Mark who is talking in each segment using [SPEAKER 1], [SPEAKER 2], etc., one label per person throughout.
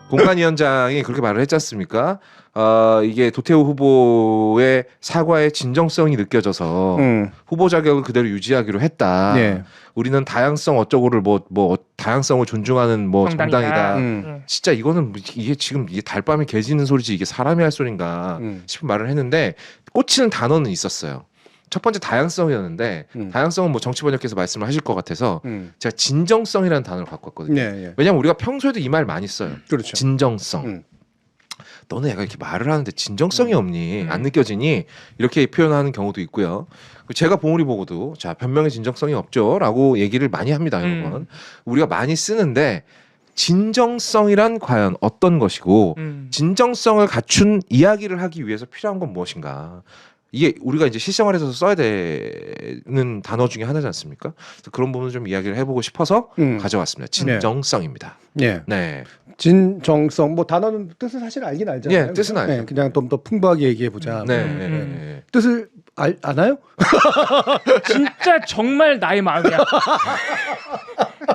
[SPEAKER 1] 공관위원장이 그렇게 말을 했지 않습니까? 이게 도태우 후보의 사과의 진정성이 느껴져서 후보 자격을 그대로 유지하기로 했다.
[SPEAKER 2] 네.
[SPEAKER 1] 우리는 다양성 어쩌고를 뭐 다양성을 존중하는 뭐 정당이다. 진짜 이거는 이게 지금 이게 달밤에 개지는 소리지 이게 사람이 할 소린가 싶은 말을 했는데 꽂히는 단어는 있었어요. 첫 번째 다양성이었는데 다양성은 뭐 정치 번역해서 말씀을 하실 것 같아서 제가 진정성이라는 단어를 갖고 왔거든요.
[SPEAKER 2] 네.
[SPEAKER 1] 왜냐하면 우리가 평소에도 이 말 많이 써요.
[SPEAKER 2] 그렇죠.
[SPEAKER 1] 진정성. 너는 얘가 이렇게 말을 하는데 진정성이 없니? 안 느껴지니? 이렇게 표현하는 경우도 있고요. 제가 봉우리 보고도 자 변명의 진정성이 없죠라고 얘기를 많이 합니다. 여러분. 우리가 많이 쓰는데 진정성이란 과연 어떤 것이고 진정성을 갖춘 이야기를 하기 위해서 필요한 건 무엇인가? 이게 우리가 이제 실생활에서 써야 되는 단어 중에 하나지 않습니까? 그래서 그런 부분을 좀 이야기를 해보고 싶어서 가져왔습니다. 진정성입니다.
[SPEAKER 2] 네.
[SPEAKER 1] 네.
[SPEAKER 2] 진정성 뭐 단어는 뜻을 사실 알긴 알잖아요.
[SPEAKER 1] 예, 뜻은 알죠.
[SPEAKER 2] 네, 그냥 좀 더 풍부하게 얘기해 보자.
[SPEAKER 1] 네.
[SPEAKER 2] 뜻을 아나요?
[SPEAKER 3] 진짜 정말 나의 마음이야.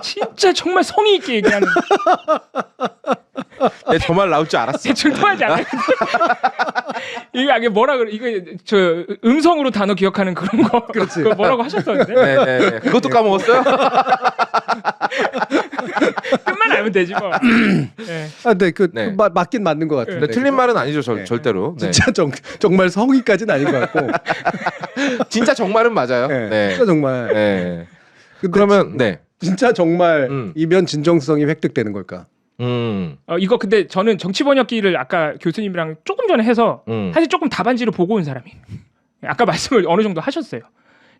[SPEAKER 3] 진짜 정말 성의 있게 얘기하는.
[SPEAKER 1] 네, 저 말 나올 줄 알았어.
[SPEAKER 3] 질투하지 않아요. 이게 뭐라 그래? 이거 저 음성으로 단어 기억하는 그런 거.
[SPEAKER 2] 그렇지.
[SPEAKER 3] 그거 뭐라고 하셨었는데?
[SPEAKER 1] 네. 그것도 까먹었어요?
[SPEAKER 3] 끝만 알면 되지 뭐. 네.
[SPEAKER 2] 네,
[SPEAKER 1] 네.
[SPEAKER 2] 맞긴 맞는 것 같은데.
[SPEAKER 1] 네, 틀린 말은 아니죠,
[SPEAKER 2] 네.
[SPEAKER 1] 절대로. 네.
[SPEAKER 2] 진짜 정말 성의까지는 아닌 것 같고.
[SPEAKER 1] 진짜 정말은 맞아요.
[SPEAKER 2] 네.
[SPEAKER 1] 네.
[SPEAKER 2] 진짜 정말.
[SPEAKER 1] 네.
[SPEAKER 2] 근데
[SPEAKER 1] 그러면 네.
[SPEAKER 2] 진짜 정말 이면 진정성이 획득되는 걸까?
[SPEAKER 3] 이거 근데 저는 정치 번역기를 아까 교수님이랑 조금 전에 해서 사실 조금 답안지를 보고 온 사람이. 아까 말씀을 어느 정도 하셨어요.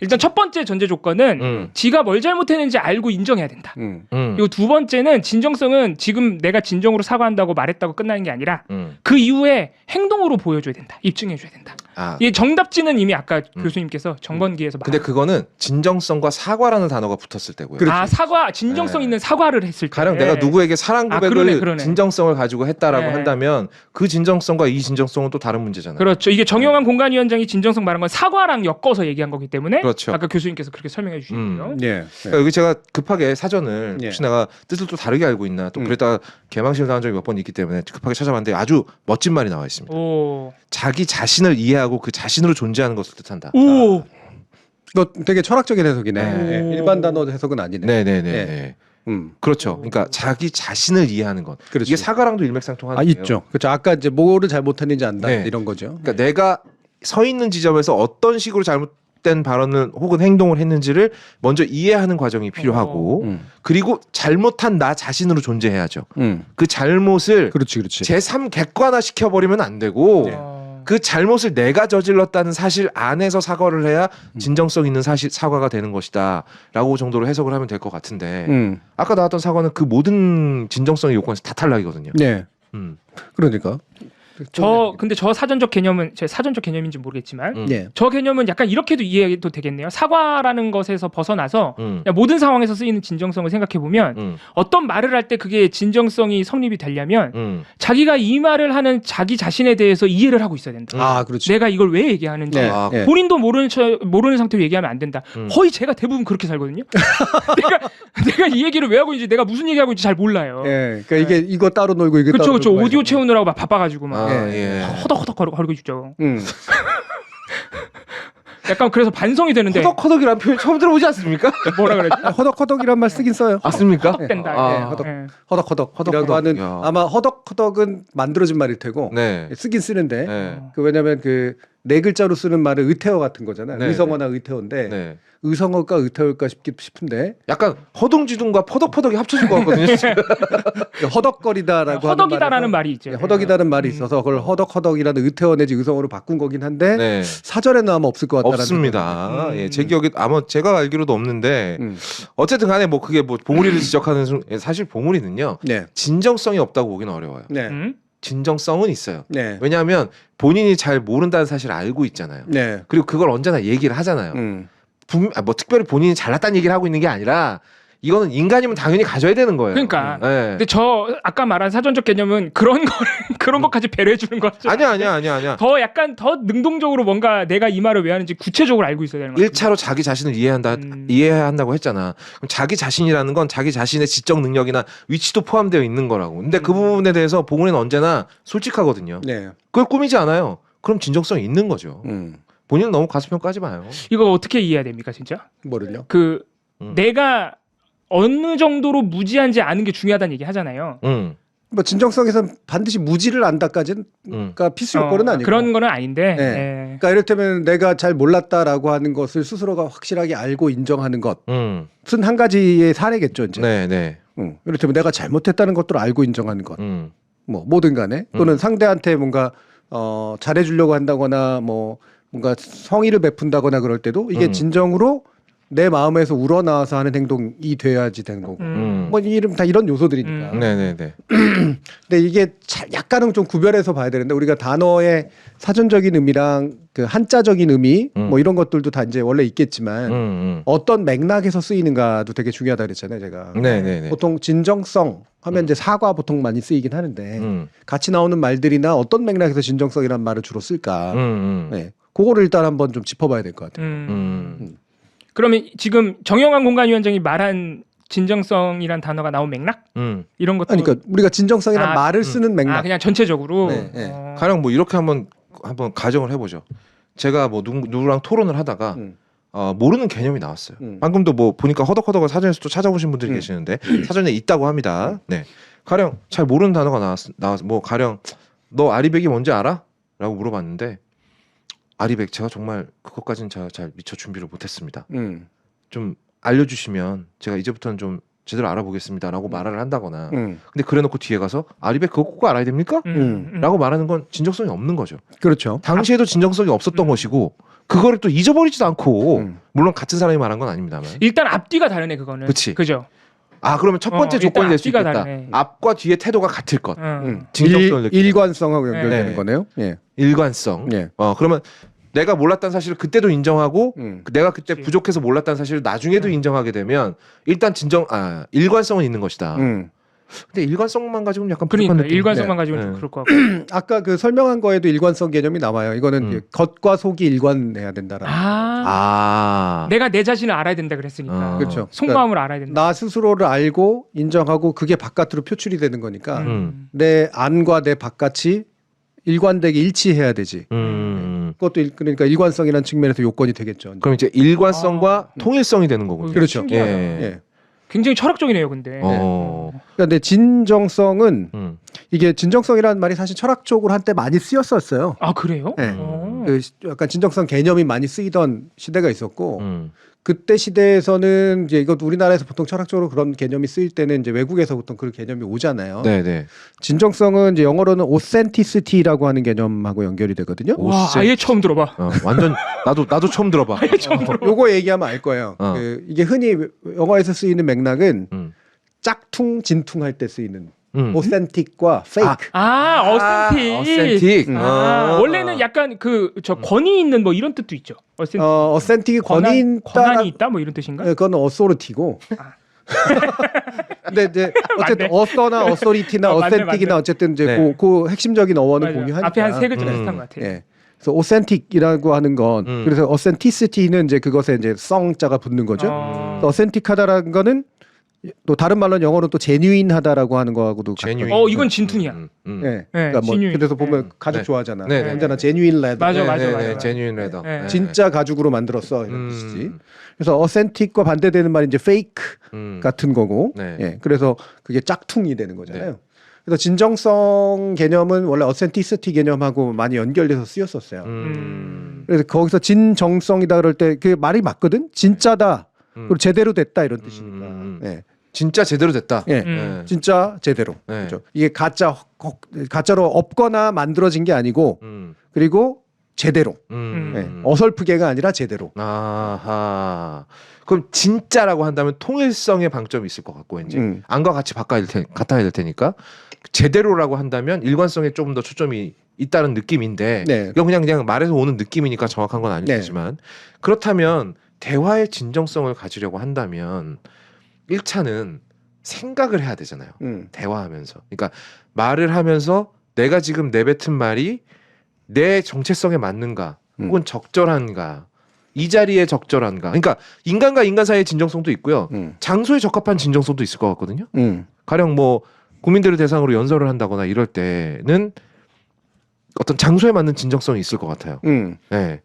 [SPEAKER 3] 일단 첫 번째 전제 조건은 지가 뭘 잘못했는지 알고 인정해야 된다. 그리고 두 번째는 진정성은 지금 내가 진정으로 사과한다고 말했다고 끝나는 게 아니라 그 이후에 행동으로 보여줘야 된다. 입증해줘야 된다. 이 정답지는 이미 아까 교수님께서 정번기에서
[SPEAKER 1] 근데 그거는 진정성과 사과라는 단어가 붙었을 때고요.
[SPEAKER 3] 사과 진정성
[SPEAKER 1] 네.
[SPEAKER 3] 있는 사과를 했을 때
[SPEAKER 1] 가령 내가 누구에게 사랑 고백을
[SPEAKER 3] 그러네.
[SPEAKER 1] 진정성을 가지고 했다라고
[SPEAKER 3] 네.
[SPEAKER 1] 한다면 그 진정성과 이 진정성은 또 다른 문제잖아요.
[SPEAKER 3] 그렇죠. 이게 정영환 공관위원장이 진정성 말한 건 사과랑 엮어서 얘기한 거기 때문에
[SPEAKER 1] 그렇죠.
[SPEAKER 3] 아까 교수님께서 그렇게 설명해 주신 거예요.
[SPEAKER 2] 네.
[SPEAKER 1] 그러니까 여기 제가 급하게 사전을
[SPEAKER 2] 예.
[SPEAKER 1] 혹시 내가 뜻을 또 다르게 알고 있나 또 그랬다가 개망신을 당한 적이 몇 번 있기 때문에 급하게 찾아봤는데 아주 멋진 말이 나와 있습니다.
[SPEAKER 3] 오.
[SPEAKER 1] 자기 자신을 이해하고 그 자신으로 존재하는 것을 뜻한다.
[SPEAKER 3] 오.
[SPEAKER 2] 너 되게 철학적인 해석이네.
[SPEAKER 1] 네.
[SPEAKER 2] 네. 일반 단어 해석은 아니네.
[SPEAKER 1] 네네네. 그렇죠. 그러니까 자기 자신을 이해하는 것.
[SPEAKER 2] 그렇지.
[SPEAKER 1] 이게 사과랑도 일맥상통하는 거예요.
[SPEAKER 2] 있죠. 그렇죠. 아까 이제 뭐를 잘못했는지 안다
[SPEAKER 1] 네.
[SPEAKER 2] 이런 거죠.
[SPEAKER 1] 그러니까 내가 서 있는 지점에서 어떤 식으로 잘못된 발언을 혹은 행동을 했는지를 먼저 이해하는 과정이 필요하고 그리고 잘못한 나 자신으로 존재해야죠. 그 잘못을
[SPEAKER 2] 그렇지.
[SPEAKER 1] 제3 객관화 시켜버리면 안 되고 그 잘못을 내가 저질렀다는 사실 안에서 사과를 해야 진정성 있는 사과가 되는 것이다 라고 정도로 해석을 하면 될 것 같은데 아까 나왔던 사과는 그 모든 진정성의 요건에서 다 탈락이거든요.
[SPEAKER 2] 네.
[SPEAKER 1] 음.
[SPEAKER 2] 그러니까.
[SPEAKER 3] 근데 저 사전적 개념은 제 사전적 개념인지 모르겠지만
[SPEAKER 2] 네.
[SPEAKER 3] 저 개념은 약간 이렇게도 이해해도 되겠네요. 사과라는 것에서 벗어나서 그냥 모든 상황에서 쓰이는 진정성을 생각해 보면 어떤 말을 할 때 그게 진정성이 성립이 되려면 자기가 이 말을 하는 자기 자신에 대해서 이해를 하고 있어야 된다.
[SPEAKER 2] 그렇지.
[SPEAKER 3] 내가 이걸 왜 얘기하는지
[SPEAKER 2] 네.
[SPEAKER 3] 본인도 모르는 상태로 얘기하면 안 된다. 거의 제가 대부분 그렇게 살거든요. 내가 이 얘기를 왜 하고 있는지 내가 무슨 얘기하고 있는지 잘 몰라요.
[SPEAKER 2] 예. 그러니까 이거 따로 놀고 이거 따로
[SPEAKER 3] 그렇죠.
[SPEAKER 2] 놀고
[SPEAKER 3] 오디오 채우느라고 막 바빠가지고 막 허덕허덕 거리고 있죠. 약간 그래서 반성이 되는데
[SPEAKER 1] 허덕허덕이라는 표현 처음 들어보지 않습니까?
[SPEAKER 3] 뭐라 그랬지?
[SPEAKER 2] 허덕허덕이란 말 쓰긴 써요.
[SPEAKER 1] 맞습니까?
[SPEAKER 3] 허덕된다.
[SPEAKER 2] 허덕허덕이라고 하는 아마 허덕허덕은 만들어진 말일 테고
[SPEAKER 1] 네.
[SPEAKER 2] 쓰긴 쓰는데
[SPEAKER 1] 네.
[SPEAKER 2] 왜냐면 그 네 글자로 쓰는 말은 의태어 같은 거잖아요.
[SPEAKER 1] 네.
[SPEAKER 2] 의성어나 의태어인데
[SPEAKER 1] 네.
[SPEAKER 2] 의성어가 의태어일까 싶은데
[SPEAKER 1] 약간 허둥지둥과 퍼덕퍼덕이 합쳐진 것 같거든요.
[SPEAKER 2] 허덕거리다라고
[SPEAKER 3] 허덕이다라는 말이 있죠.
[SPEAKER 2] 허덕이다는 말이 있어서 그걸 허덕허덕이라는 의태어 내지 의성어로 바꾼 거긴 한데
[SPEAKER 1] 네.
[SPEAKER 2] 사전에는 아마 없을 것 같다라는
[SPEAKER 1] 없습니다. 예, 제 기억에 아마 제가 알기로도 없는데 어쨌든 간에 뭐 그게 뭐 봉우리를 지적하는 사실 봉우리는요.
[SPEAKER 2] 네.
[SPEAKER 1] 진정성이 없다고 보기는 어려워요.
[SPEAKER 2] 네.
[SPEAKER 1] 진정성은 있어요.
[SPEAKER 2] 네.
[SPEAKER 1] 왜냐하면 본인이 잘 모른다는 사실을 알고 있잖아요.
[SPEAKER 2] 네.
[SPEAKER 1] 그리고 그걸 언제나 얘기를 하잖아요. 뭐 특별히 본인이 잘났다는 얘기를 하고 있는 게 아니라 이거는 인간이면 당연히 가져야 되는 거예요.
[SPEAKER 3] 그러니까.
[SPEAKER 1] 네.
[SPEAKER 3] 근데 저 아까 말한 사전적 개념은 그런 거를 그런 것까지 배려해 주는 거죠.
[SPEAKER 1] 아니야.
[SPEAKER 3] 더 약간 더 능동적으로 뭔가 내가 이 말을 왜 하는지 구체적으로 알고 있어야 되는 거죠.
[SPEAKER 1] 1차로 자기 자신을 이해해야 한다고 했잖아. 그럼 자기 자신이라는 건 자기 자신의 지적 능력이나 위치도 포함되어 있는 거라고. 근데 그 부분에 대해서 봉은이는 언제나 솔직하거든요.
[SPEAKER 2] 네.
[SPEAKER 1] 그걸 꾸미지 않아요. 그럼 진정성이 있는 거죠. 본인은 너무 가수평 까지 마요.
[SPEAKER 3] 이거 어떻게 이해해야 됩니까, 진짜?
[SPEAKER 2] 뭐를요?
[SPEAKER 3] 내가 어느 정도로 무지한지 아는 게 중요하다는 얘기 하잖아요.
[SPEAKER 2] 뭐 진정성에선 반드시 무지를 안다까지는 그러니까 필수 요건은 아니고
[SPEAKER 3] 그런 거는 아닌데.
[SPEAKER 2] 네.
[SPEAKER 3] 예.
[SPEAKER 2] 그러니까 이를테면 내가 잘 몰랐다라고 하는 것을 스스로가 확실하게 알고 인정하는 것은 한 가지의 사례겠죠. 이제.
[SPEAKER 1] 네.
[SPEAKER 2] 이를테면 내가 잘못했다는 것들을 알고 인정하는 것. 뭐 뭐든 간에 또는 상대한테 뭔가 잘해주려고 한다거나 뭐 뭔가 성의를 베푼다거나 그럴 때도 이게 진정으로 내 마음에서 우러나와서 하는 행동이 돼야지 되는 거고 뭐 이름 다 이런 요소들이니까.
[SPEAKER 1] 네네네.
[SPEAKER 2] 근데 이게 약간은 좀 구별해서 봐야 되는데 우리가 단어의 사전적인 의미랑 그 한자적인 의미 뭐 이런 것들도 다 이제 원래 있겠지만 어떤 맥락에서 쓰이는가도 되게 중요하다 그랬잖아요, 제가.
[SPEAKER 1] 네네네.
[SPEAKER 2] 보통 진정성 하면 이제 사과 보통 많이 쓰이긴 하는데 같이 나오는 말들이나 어떤 맥락에서 진정성이라는 말을 주로 쓸까. 네. 그거를 일단 한번 좀 짚어봐야 될 것 같아요.
[SPEAKER 3] 그러면 지금 정영환 공관위원장이 말한 진정성이란 단어가 나온 맥락? 이런 것도
[SPEAKER 2] 아니, 그러니까 우리가 진정성이란 말을 쓰는 맥락.
[SPEAKER 3] 그냥 전체적으로.
[SPEAKER 2] 네.
[SPEAKER 1] 가령 뭐 이렇게 한번 가정을 해보죠. 제가 뭐 누구랑 토론을 하다가 모르는 개념이 나왔어요. 방금도 뭐 보니까 허덕허덕을 사전에서 또 찾아보신 분들이 계시는데 사전에 있다고 합니다. 네. 가령 잘 모르는 단어가 나와서 뭐 가령 너 아리백이 뭔지 알아? 라고 물어봤는데 아리백 제가 정말 그것까지는 제가 잘 미처 준비를 못했습니다. 좀 알려주시면 제가 이제부터는 좀 제대로 알아보겠습니다라고 말을 한다거나. 근데 그래놓고 뒤에 가서 아리백 그거 꼭 알아야 됩니까? 라고 말하는 건 진정성이 없는 거죠.
[SPEAKER 2] 그렇죠.
[SPEAKER 1] 당시에도 진정성이 없었던 것이고 그거를 또 잊어버리지도 않고 물론 같은 사람이 말한 건 아닙니다만.
[SPEAKER 3] 일단 앞뒤가 다르네 그거는.
[SPEAKER 1] 그치.
[SPEAKER 3] 그죠.
[SPEAKER 1] 그러면 첫 번째 조건이 될 수
[SPEAKER 3] 앞뒤가
[SPEAKER 1] 있겠다.
[SPEAKER 3] 다르네.
[SPEAKER 1] 앞과 뒤의 태도가 같을 것. 진정성을 느끼는.
[SPEAKER 2] 일관성하고 연결되는
[SPEAKER 1] 네.
[SPEAKER 2] 거네요. 예.
[SPEAKER 1] 일관성.
[SPEAKER 2] 예.
[SPEAKER 1] 그러면 내가 몰랐다는 사실을 그때도 인정하고 내가 그때
[SPEAKER 3] 그치.
[SPEAKER 1] 부족해서 몰랐다는 사실을 나중에도 인정하게 되면 일단 일관성은 있는 것이다. 근데 일관성만 가지고는 약간 부족한
[SPEAKER 3] 그러니까
[SPEAKER 1] 느낌.
[SPEAKER 3] 일관성만 가지고는 좀 그럴 것 같고.
[SPEAKER 2] 아까 그 설명한 거에도 일관성 개념이 나와요. 이거는 겉과 속이 일관해야 된다라는.
[SPEAKER 3] 내가 내 자신을 알아야 된다 그랬으니까.
[SPEAKER 2] 그렇죠.
[SPEAKER 3] 속마음을 알아야 된다.
[SPEAKER 2] 나 스스로를 알고 인정하고 그게 바깥으로 표출이 되는 거니까 내 안과 내 바깥이 일관되게 일치해야 되지. 그것도 그러니까 일관성이라는 측면에서 요건이 되겠죠.
[SPEAKER 1] 그럼 이제 일관성과 통일성이 되는 거군요.
[SPEAKER 2] 그렇죠.
[SPEAKER 3] 신기하다.
[SPEAKER 2] 예.
[SPEAKER 3] 굉장히 철학적이네요, 근데.
[SPEAKER 2] 그러니까 근데 진정성은 이게 진정성이라는 말이 사실 철학적으로 한때 많이 쓰였었어요.
[SPEAKER 3] 아 그래요?
[SPEAKER 2] 네. 그 약간 진정성 개념이 많이 쓰이던 시대가 있었고 그때 시대에서는 이제 이것 우리나라에서 보통 철학적으로 그런 개념이 쓰일 때는 이제 외국에서 보통 그런 개념이 오잖아요.
[SPEAKER 1] 네네.
[SPEAKER 2] 진정성은 이제 영어로는 authenticity라고 하는 개념하고 연결이 되거든요.
[SPEAKER 3] 와, 아예 처음 들어봐.
[SPEAKER 1] 완전 나도 처음 들어봐.
[SPEAKER 3] 아예 처음 들어봐.
[SPEAKER 2] 요거 얘기하면 알 거예요. 이게 흔히 영어에서 쓰이는 맥락은 짝퉁 진퉁할 때 쓰이는 authentic과 fake.
[SPEAKER 3] 어센틱.
[SPEAKER 1] 어센틱.
[SPEAKER 3] 원래는 약간 저 권위 있는 뭐 이런 뜻도 있죠.
[SPEAKER 2] authentic이
[SPEAKER 3] 권한이 있다 뭐 이런 뜻인가?
[SPEAKER 2] 그건 authority고. 근데 이제 어쨌든
[SPEAKER 3] 맞네.
[SPEAKER 2] 어서나 authority나
[SPEAKER 3] 맞네.
[SPEAKER 2] authentic이나 어쨌든 이제
[SPEAKER 1] 네.
[SPEAKER 2] 그 핵심적인 어원을
[SPEAKER 3] 맞아.
[SPEAKER 2] 공유하니까.
[SPEAKER 3] 앞에 한 세 글자 비슷한 것 같아요.
[SPEAKER 2] 예. 그래서 authentic이라고 하는 건 그래서 authenticity는 이제 그것에 이제 성자가 붙는 거죠. authentic하다라는 거는 또 다른 말로는 영어로 또 genuine하다라고 하는 거하고도
[SPEAKER 1] genuine.
[SPEAKER 3] 이건 진퉁이야.
[SPEAKER 2] 예. 그러니까 뭐
[SPEAKER 3] genuine.
[SPEAKER 2] 그래서 보면 가죽
[SPEAKER 1] 네.
[SPEAKER 2] 좋아하잖아.
[SPEAKER 1] 네, 네,
[SPEAKER 2] 언제나 genuine leather.
[SPEAKER 3] 맞아.
[SPEAKER 1] 제뉴인 레더.
[SPEAKER 3] 네.
[SPEAKER 2] 진짜 가죽으로 만들었어 이런 뜻이지. 그래서 authentic과 반대되는 말이 이제 fake 같은 거고.
[SPEAKER 1] 네.
[SPEAKER 2] 예. 그래서 그게 짝퉁이 되는 거잖아요. 그래서 진정성 개념은 원래 authenticity 개념하고 많이 연결돼서 쓰였었어요. 그래서 거기서 진정성이다 그럴 때 그 말이 맞거든. 진짜다. 그리고 제대로 됐다 이런 뜻이니까. 예.
[SPEAKER 1] 진짜 제대로 됐다.
[SPEAKER 2] 예. 진짜 제대로.
[SPEAKER 1] 네.
[SPEAKER 2] 그렇죠. 이게 가짜로 없거나 만들어진 게 아니고 그리고 제대로. 예. 어설프게가 아니라 제대로.
[SPEAKER 1] 아하. 그럼 진짜라고 한다면 통일성의 방점이 있을 것 같고 이제 안과 같이 같아야 될 테니까 제대로라고 한다면 일관성에 조금 더 초점이 있다는 느낌인데
[SPEAKER 2] 네.
[SPEAKER 1] 이건 그냥 말에서 오는 느낌이니까 정확한 건 아니겠지만 그렇다면 대화의 진정성을 가지려고 한다면 1차는 생각을 해야 되잖아요. 대화하면서. 그러니까 말을 하면서 내가 지금 내뱉은 말이 내 정체성에 맞는가 혹은 적절한가 이 자리에 적절한가. 그러니까 인간과 인간 사이의 진정성도 있고요. 장소에 적합한 진정성도 있을 것 같거든요. 가령 뭐 국민들을 대상으로 연설을 한다거나 이럴 때는 어떤 장소에 맞는 진정성이 있을 것 같아요. 네.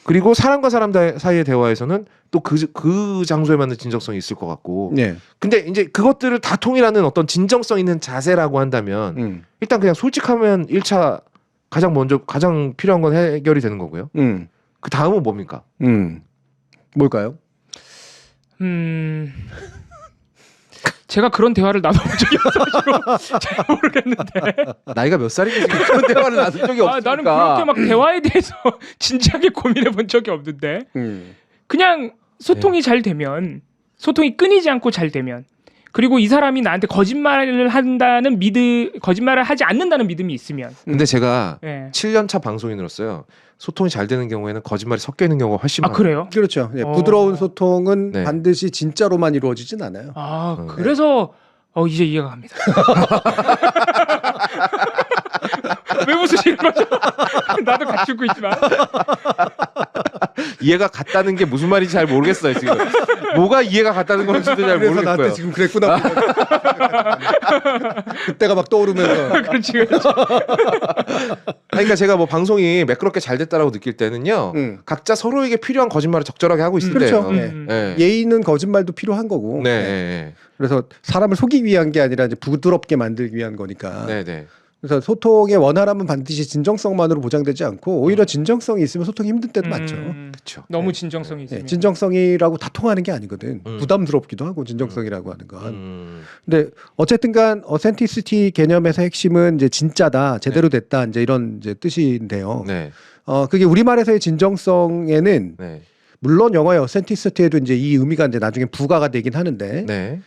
[SPEAKER 1] 그리고 사람과 사람 사이의 대화에서는 또 그 장소에 맞는 진정성이 있을 것 같고.
[SPEAKER 2] 네.
[SPEAKER 1] 근데 이제 그것들을 다 통일하는 어떤 진정성 있는 자세라고 한다면 일단 그냥 솔직하면 1차 가장 필요한 건 해결이 되는 거고요. 그 다음은 뭡니까?
[SPEAKER 2] 뭘까요?
[SPEAKER 3] 제가 그런 대화를 나눠본 적이 없어가지고 잘 모르겠는데.
[SPEAKER 1] 나이가 몇 살인지 지금 그런 대화를 나눈 적이 없으니까.
[SPEAKER 3] 나는 그렇게 막 대화에 대해서 진지하게 고민해 본 적이 없는데 그냥 소통이 잘 되면, 소통이 끊이지 않고 잘 되면, 그리고 이 사람이 나한테 거짓말을 거짓말을 하지 않는다는 믿음이 있으면.
[SPEAKER 1] 근데 제가
[SPEAKER 3] 네.
[SPEAKER 1] 7년차 방송인으로서요. 소통이 잘 되는 경우에는 거짓말이 섞여 있는 경우가 훨씬 많아요.
[SPEAKER 3] 그래요?
[SPEAKER 2] 그렇죠. 네, 부드러운 소통은
[SPEAKER 1] 네.
[SPEAKER 2] 반드시 진짜로만 이루어지진 않아요.
[SPEAKER 3] 그래서 이제 이해가 갑니다. 왜 웃으시는 거죠? 나도 같이 웃고 있지만.
[SPEAKER 1] 이해가 갔다는 게 무슨 말인지 잘 모르겠어요 지금. 뭐가 이해가 갔다는 건지도 잘
[SPEAKER 2] 그래서
[SPEAKER 1] 모르겠고요.
[SPEAKER 2] 나한테 지금 그랬구나. 그때가 막 떠오르면서.
[SPEAKER 3] 그렇지.
[SPEAKER 1] 그러니까 제가 뭐 방송이 매끄럽게 잘 됐다라고 느낄 때는요. 각자 서로에게 필요한 거짓말을 적절하게 하고 있을
[SPEAKER 2] 그렇죠.
[SPEAKER 1] 때예요.
[SPEAKER 2] 네.
[SPEAKER 1] 네.
[SPEAKER 2] 예의는 거짓말도 필요한 거고.
[SPEAKER 1] 네.
[SPEAKER 2] 네.
[SPEAKER 1] 네.
[SPEAKER 2] 그래서 사람을 속이기 위한 게 아니라 이제 부드럽게 만들기 위한 거니까.
[SPEAKER 1] 네. 네.
[SPEAKER 2] 그래서 소통의 원활함은 반드시 진정성만으로 보장되지 않고 오히려 진정성이 있으면 소통이 힘든 때도 많죠.
[SPEAKER 1] 그렇죠.
[SPEAKER 3] 너무 진정성이 있으면.
[SPEAKER 2] 네, 진정성이라고 다 통하는 게 아니거든. 부담스럽기도 하고 진정성이라고 하는 건. 근데 어쨌든간 어센티시티 개념에서 핵심은 이제 진짜다, 제대로 됐다, 이제 이런 이제 뜻인데요.
[SPEAKER 1] 네.
[SPEAKER 2] 그게 우리말에서의 진정성에는
[SPEAKER 1] 네.
[SPEAKER 2] 물론 영어의 어센티시티에도 이제 이 의미가 이제 나중에 부가가 되긴 하는데,
[SPEAKER 1] 네.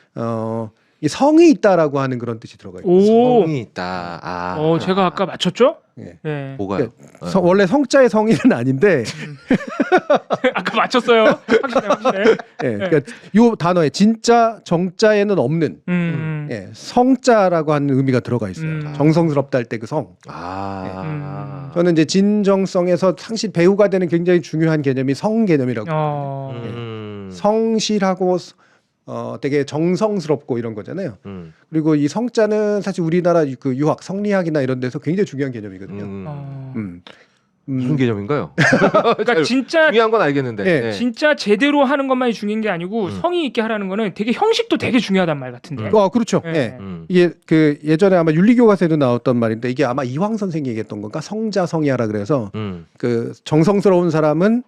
[SPEAKER 2] 이 성이 있다라고 하는 그런 뜻이 들어가 있어요.
[SPEAKER 1] 성이 있다.
[SPEAKER 3] 제가 아까 맞췄죠?
[SPEAKER 2] 네.
[SPEAKER 3] 네.
[SPEAKER 1] 뭐가요?
[SPEAKER 2] 원래 성자의 성의는 아닌데,
[SPEAKER 3] 아까 맞췄어요. 확실해.
[SPEAKER 2] 예, 그러니까 요 단어에 진짜 정자에는 없는 예, 성자라고 하는 의미가 들어가 있어요. 정성스럽다 할 때 그 성. 저는 이제 진정성에서 상시 배우가 되는 굉장히 중요한 개념이 성 개념이라고. 성실하고 되게 정성스럽고 이런 거잖아요. 그리고 이 성자는 사실 우리나라 그 유학, 성리학이나 이런 데서 굉장히 중요한 개념이거든요.
[SPEAKER 1] 무슨 개념인가요?
[SPEAKER 3] 그러니까 진짜
[SPEAKER 1] 중요한 건 알겠는데.
[SPEAKER 2] 네.
[SPEAKER 1] 네.
[SPEAKER 3] 진짜 제대로 하는 것만이 중요한 게 아니고 성의 있게 하라는 거는 되게 형식도 되게 중요하단 말 같은데.
[SPEAKER 2] 그렇죠.
[SPEAKER 3] 네.
[SPEAKER 2] 예. 이게 그 예전에 아마 윤리교과서에도 나왔던 말인데 이게 아마 이황 선생이 얘기했던 건가? 성자성이하라 그래서 그 정성스러운 사람은,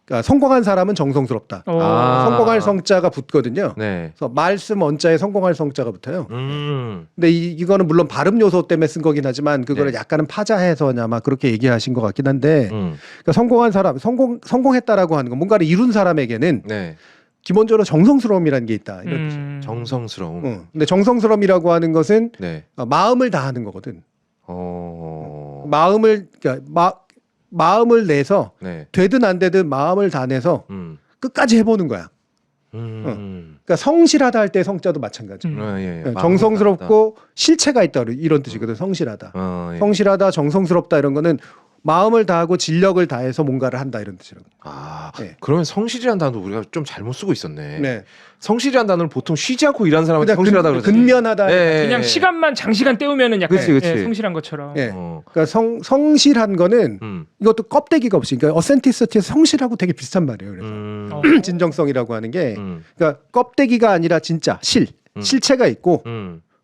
[SPEAKER 2] 그러니까 성공한 사람은 정성스럽다. 성공할 성자가 붙거든요.
[SPEAKER 1] 네.
[SPEAKER 2] 그래서 말씀 언자에 성공할 성자가 붙어요.
[SPEAKER 1] 근데
[SPEAKER 2] 이거는 물론 발음 요소 때문에 쓴 거긴 하지만 그거를
[SPEAKER 1] 네.
[SPEAKER 2] 약간은 파자해서 아마 그렇게 얘기하신 것 같긴 한데, 그러니까 성공한 사람, 성공했다라고 하는 건 뭔가를 이룬 사람에게는
[SPEAKER 1] 네.
[SPEAKER 2] 기본적으로 정성스러움이라는 게 있다. 이런 뜻이에요.
[SPEAKER 1] 정성스러움.
[SPEAKER 2] 근데 정성스러움이라고 하는 것은
[SPEAKER 1] 네.
[SPEAKER 2] 마음을 다하는 거거든. 마음을 내서
[SPEAKER 1] 네.
[SPEAKER 2] 되든 안 되든 마음을 다 내서 끝까지 해보는 거야. 그러니까 성실하다 할 때 성자도 마찬가지.
[SPEAKER 1] 예.
[SPEAKER 2] 정성스럽고 실체가 있다 이런 뜻이거든. 성실하다.
[SPEAKER 1] 예.
[SPEAKER 2] 성실하다, 정성스럽다 이런 거는 마음을 다하고 진력을 다해서 뭔가를 한다 이런 뜻이라고. 네.
[SPEAKER 1] 그러면 성실이라는 단어도 우리가 좀 잘못 쓰고 있었네.
[SPEAKER 2] 네.
[SPEAKER 1] 성실이라는 단어를 보통 쉬지 않고 일하는 사람한테
[SPEAKER 2] 그냥
[SPEAKER 1] 성실하다 그러잖아요.
[SPEAKER 2] 근면하다.
[SPEAKER 1] 네.
[SPEAKER 3] 그냥 시간만 장시간 때우면은 약간
[SPEAKER 1] 그치.
[SPEAKER 3] 성실한 것처럼.
[SPEAKER 2] 예. 그러니까 성실한 거는 이것도 껍데기가 없이, 그러니까 어센티시티에서 성실하고 되게 비슷한 말이에요. 그래서 진정성이라고 하는 게, 그러니까 껍데기가 아니라 진짜 실체가 있고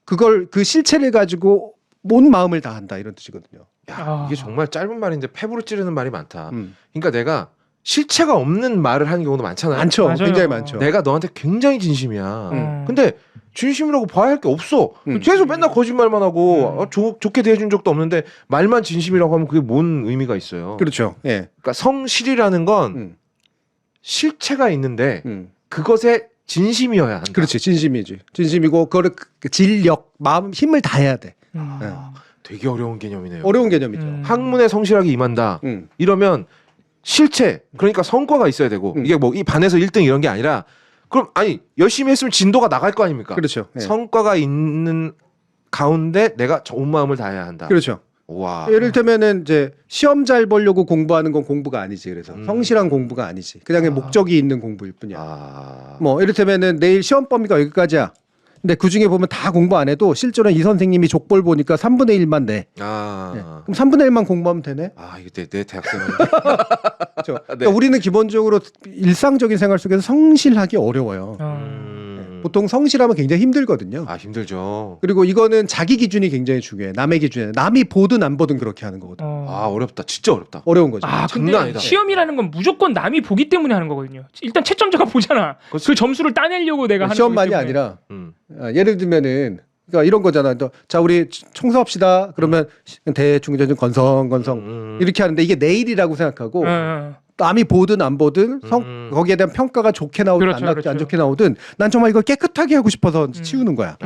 [SPEAKER 2] 그걸 그 실체를 가지고 온 마음을 다한다 이런 뜻이거든요.
[SPEAKER 1] 야, 이게 정말 짧은 말인데 패부를 찌르는 말이 많다. 그러니까 내가 실체가 없는 말을 하는 경우도 많잖아요.
[SPEAKER 2] 많죠.
[SPEAKER 3] 맞아요.
[SPEAKER 2] 굉장히 많죠.
[SPEAKER 1] 내가 너한테 굉장히 진심이야. 근데 진심이라고 봐야 할 게 없어. 계속 맨날 거짓말만 하고 좋게 대해준 적도 없는데 말만 진심이라고 하면 그게 뭔 의미가 있어요.
[SPEAKER 2] 그렇죠. 예.
[SPEAKER 1] 그러니까 성실이라는 건 실체가 있는데 그것에 진심이어야 한다.
[SPEAKER 2] 그렇지. 진심이지. 진심이고 그거를 진력, 마음, 힘을 다해야 돼.
[SPEAKER 1] 되게 어려운 개념이네요.
[SPEAKER 2] 어려운 개념이죠.
[SPEAKER 1] 학문에 성실하게 임한다. 이러면 실체, 그러니까 성과가 있어야 되고 이게 뭐 이 반에서 1등 이런 게 아니라 그럼 아니 열심히 했으면 진도가 나갈 거 아닙니까?
[SPEAKER 2] 그렇죠. 예.
[SPEAKER 1] 성과가 있는 가운데 내가 온 마음을 다해야 한다.
[SPEAKER 2] 그렇죠.
[SPEAKER 1] 와.
[SPEAKER 2] 예를 들면은 이제 시험 잘 보려고 공부하는 건 공부가 아니지. 그래서 성실한 공부가 아니지. 그냥 목적이 있는 공부일 뿐이야. 뭐 이를테면은 내일 시험 범위가 여기까지야. 근데 그 중에 보면 다 공부 안 해도 실제로는 이 선생님이 족볼 보니까 3분의 1만 내. 네. 그럼 3분의 1만 공부하면 되네.
[SPEAKER 1] 이게 내 대학생활.
[SPEAKER 2] 그렇죠. 그러니까 우리는 기본적으로 일상적인 생활 속에서 성실하기 어려워요. 보통 성실하면 굉장히 힘들거든요.
[SPEAKER 1] 힘들죠.
[SPEAKER 2] 그리고 이거는 자기 기준이 굉장히 중요해. 남의 기준에 남이 보든 안 보든 그렇게 하는 거거든.
[SPEAKER 1] 어렵다. 진짜 어렵다.
[SPEAKER 2] 어려운 거죠.
[SPEAKER 3] 근데
[SPEAKER 1] 장난 아니다.
[SPEAKER 3] 시험이라는 건 무조건 남이 보기 때문에 하는 거거든요. 일단 채점자가 보잖아. 그 점수를 따내려고 내가 하는
[SPEAKER 2] 시험만이
[SPEAKER 3] 거기 때문에.
[SPEAKER 2] 아니라 예를 들면은 그러니까 이런 거잖아. 자 우리 청소합시다. 그러면 대충 건성 이렇게 하는데 이게 내일이라고 생각하고 남이 보든 안 보든 거기에 대한 평가가 좋게 나오든
[SPEAKER 3] 그렇죠, 그렇죠.
[SPEAKER 2] 안 좋게 나오든 난 정말 이걸 깨끗하게 하고 싶어서 치우는 거야.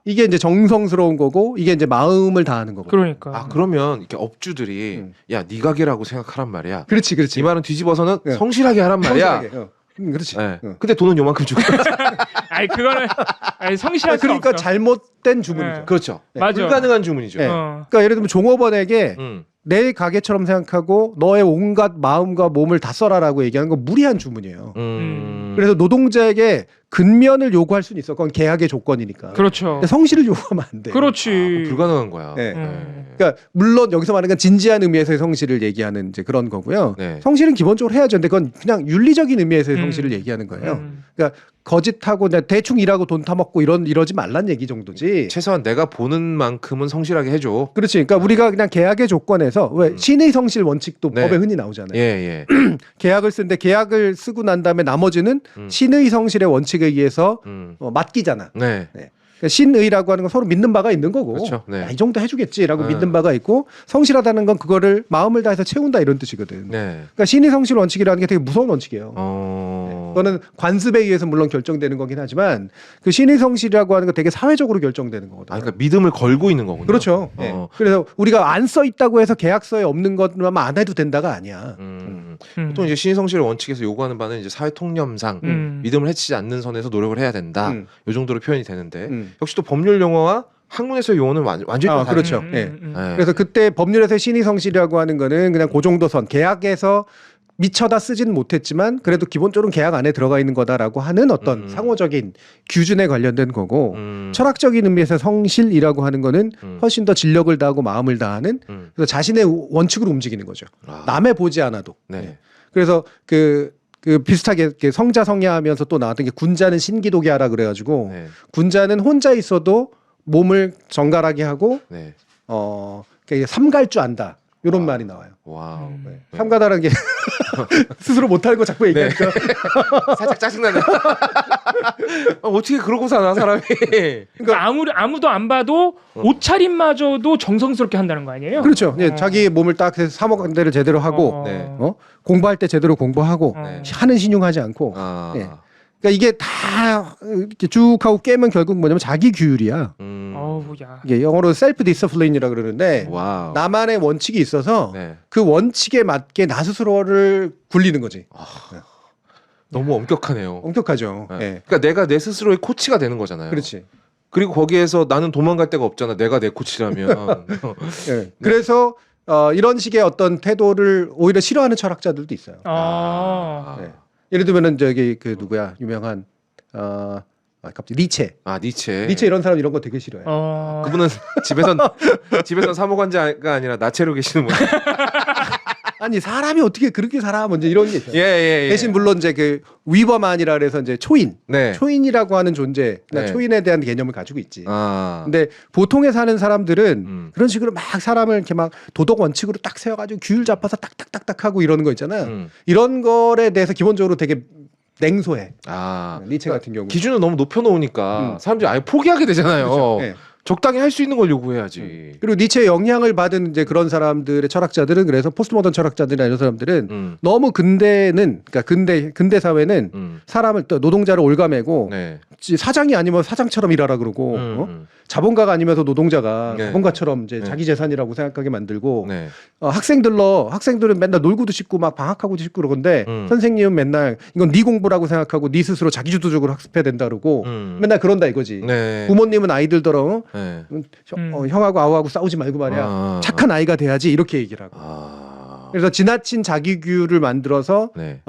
[SPEAKER 2] 이게 이제 정성스러운 거고 이게 이제 마음을 다하는 거고.
[SPEAKER 3] 그러니까.
[SPEAKER 1] 그러면 이렇게 업주들이 야, 네 가게라고 생각하란 말이야.
[SPEAKER 2] 그렇지.
[SPEAKER 1] 이 말은 뒤집어서는 성실하게 하란 말이야.
[SPEAKER 2] 성실하게, 그렇지.
[SPEAKER 1] 네. 근데 돈은 요만큼 주고.
[SPEAKER 3] 그거는 성실할 수
[SPEAKER 2] 그러니까
[SPEAKER 3] 없어.
[SPEAKER 2] 잘못된 주문이죠.
[SPEAKER 1] 그렇죠.
[SPEAKER 3] 맞아.
[SPEAKER 1] 불가능한 주문이죠.
[SPEAKER 2] 그러니까 예를 들면 종업원에게 내 가게처럼 생각하고 너의 온갖 마음과 몸을 다 써라라고 얘기하는 건 무리한 주문이에요. 그래서 노동자에게 근면을 요구할 수는 있어. 그건 계약의 조건이니까.
[SPEAKER 3] 그렇죠.
[SPEAKER 2] 근데 성실을 요구하면 안 돼.
[SPEAKER 3] 그렇지.
[SPEAKER 1] 불가능한 거야.
[SPEAKER 2] 네. 그러니까 물론 여기서 말하는 건 진지한 의미에서의 성실을 얘기하는 이제 그런 거고요.
[SPEAKER 1] 네.
[SPEAKER 2] 성실은 기본적으로 해야죠. 근데 그건 그냥 윤리적인 의미에서의 성실을 얘기하는 거예요. 그러니까 거짓하고 그냥 대충 일하고 돈 타먹고 이러지 말란 얘기 정도지.
[SPEAKER 1] 최소한 내가 보는 만큼은 성실하게 해줘.
[SPEAKER 2] 그렇지. 그러니까 우리가 그냥 계약의 조건에서 왜 신의 성실 원칙도
[SPEAKER 1] 네.
[SPEAKER 2] 법에 흔히 나오잖아요.
[SPEAKER 1] 예.
[SPEAKER 2] 계약을 쓰는데 계약을 쓰고 난 다음에 나머지는 신의 성실의 원칙에 의해서 맡기잖아.
[SPEAKER 1] 네.
[SPEAKER 2] 그러니까 신의라고 하는 건 서로 믿는 바가 있는 거고
[SPEAKER 1] 그렇죠. 네.
[SPEAKER 2] 이 정도 해주겠지라고 믿는 바가 있고 성실하다는 건 그거를 마음을 다해서 채운다 이런 뜻이거든.
[SPEAKER 1] 네.
[SPEAKER 2] 그러니까 신의 성실 원칙이라는 게 되게 무서운 원칙이에요. 그거는 관습에 의해서 물론 결정되는 거긴 하지만 그 신의 성실이라고 하는 건 되게 사회적으로 결정되는 거거든.
[SPEAKER 1] 그러니까 믿음을 걸고 있는 거군요.
[SPEAKER 2] 그렇죠. 그래서 우리가 안 써 있다고 해서 계약서에 없는 것만 안 해도 된다가 아니야.
[SPEAKER 1] 보통 이제 신성실의 원칙에서 요구하는 바는 이제 사회 통념상 믿음을 해치지 않는 선에서 노력을 해야 된다. 이 정도로 표현이 되는데 역시 또 법률 용어와 학문에서의 용어는 완전히 또 다르죠.
[SPEAKER 2] 그렇죠. 그래서 그때 법률에서의 신의 성실이라고 하는 거는 그냥 그 정도 선 계약에서 미쳐다 쓰지는 못했지만 그래도 기본적으로 계약 안에 들어가 있는 거다라고 하는 어떤 상호적인 규준에 관련된 거고 철학적인 의미에서 성실이라고 하는 거는 훨씬 더 진력을 다하고 마음을 다하는 그래서 자신의 원칙으로 움직이는 거죠. 남의 보지 않아도.
[SPEAKER 1] 네.
[SPEAKER 2] 그래서 그 비슷하게 이렇게 성자성야하면서 또 나왔던 게 군자는 신기독이 하라 그래가지고 군자는 혼자 있어도 몸을 정갈하게 하고 그러니까 삼갈 줄 안다. 이런 말이 나와요.
[SPEAKER 1] 와우.
[SPEAKER 2] 삼가다라는 게 스스로 못할 거 자꾸 얘기하니까
[SPEAKER 1] 살짝 짜증나네. 어떻게 그러고 사나 사람이.
[SPEAKER 3] 그러니까 아무도 안 봐도 옷차림마저도 정성스럽게 한다는 거 아니에요?
[SPEAKER 2] 그렇죠. 자기 몸을 딱 해서 사먹은 데를 제대로 하고 공부할 때 제대로 공부하고 하는 신용하지 않고 그러니까 이게 다 이렇게 쭉 하고 깨면 결국 뭐냐면 자기 규율이야. 이게 영어로 셀프 디스플레인이라고 그러는데 나만의 원칙이 있어서 그 원칙에 맞게 나 스스로를 굴리는 거지.
[SPEAKER 1] 너무 엄격하네요.
[SPEAKER 2] 엄격하죠.
[SPEAKER 1] 그러니까 내가 내 스스로의 코치가 되는 거잖아요.
[SPEAKER 2] 그렇지.
[SPEAKER 1] 그리고 거기에서 나는 도망갈 데가 없잖아. 내가 내 코치라면.
[SPEAKER 2] 그래서 이런 식의 어떤 태도를 오히려 싫어하는 철학자들도 있어요. 예를 들면은 저기 그 누구야 유명한 갑자기 니체. 니체 이런 사람 이런 거 되게 싫어해.
[SPEAKER 1] 그분은 집에선 사모관자가 아니라 나체로 계시는 분.
[SPEAKER 2] 아니 사람이 어떻게 그렇게 살아? 먼저 이런 게 있어요.
[SPEAKER 1] 예.
[SPEAKER 2] 대신 물론 이제 그 위버만이라 그래서 이제 초인이라고 하는 존재, 초인에 대한 개념을 가지고 있지. 근데 보통에 사는 사람들은 그런 식으로 막 사람을 이렇게 막 도덕 원칙으로 딱 세워가지고 규율 잡아서 딱딱딱딱 하고 이러는 거 있잖아. 이런 거에 대해서 기본적으로 되게 냉소해. 니체 같은 경우
[SPEAKER 1] 기준을 너무 높여놓으니까 사람들이 아예 포기하게 되잖아요. 그렇죠. 적당히 할 수 있는 걸 요구해야지.
[SPEAKER 2] 그리고 니체의 영향을 받은 이제 그런 사람들의 철학자들은 그래서 포스트모던 철학자들이나 이런 사람들은 너무 그러니까 근대 사회는 사람을 또 노동자를 올가매고 사장이 아니면 사장처럼 일하라 그러고 자본가가 아니면서 노동자가
[SPEAKER 1] 네.
[SPEAKER 2] 자본가처럼 이제
[SPEAKER 1] 네.
[SPEAKER 2] 자기 재산이라고 생각하게 만들고
[SPEAKER 1] 네.
[SPEAKER 2] 학생들은 맨날 놀고도 싶고 막 방학하고도 싶고 그러는데 선생님은 맨날 이건 네 공부라고 생각하고 네 스스로 자기주도적으로 학습해야 된다 그러고 맨날 그런다 이거지.
[SPEAKER 1] 네.
[SPEAKER 2] 부모님은 아이들더러
[SPEAKER 1] 네.
[SPEAKER 2] 형하고 아우하고 싸우지 말고 말이야 착한 아이가 돼야지 이렇게 얘기를 하고. 그래서 지나친 자기규를 만들어서
[SPEAKER 1] 네.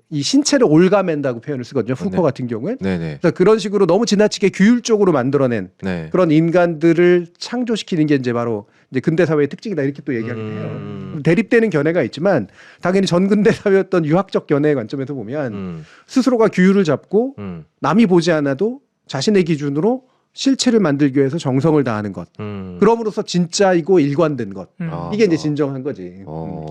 [SPEAKER 2] 이 신체를 올가맨다고 표현을 쓰거든요. 후커
[SPEAKER 1] 네.
[SPEAKER 2] 같은 경우엔.
[SPEAKER 1] 네네.
[SPEAKER 2] 그래서 그런 식으로 너무 지나치게 규율적으로 만들어낸
[SPEAKER 1] 네.
[SPEAKER 2] 그런 인간들을 창조시키는 게 이제 바로 이제 근대 사회의 특징이다 이렇게 또 얘기하긴 해요. 대립되는 견해가 있지만 당연히 전근대 사회였던 유학적 견해의 관점에서 보면 스스로가 규율을 잡고 남이 보지 않아도 자신의 기준으로 실체를 만들기 위해서 정성을 다하는 것. 그럼으로써 진짜이고 일관된 것. 이게 이제 진정한 거지.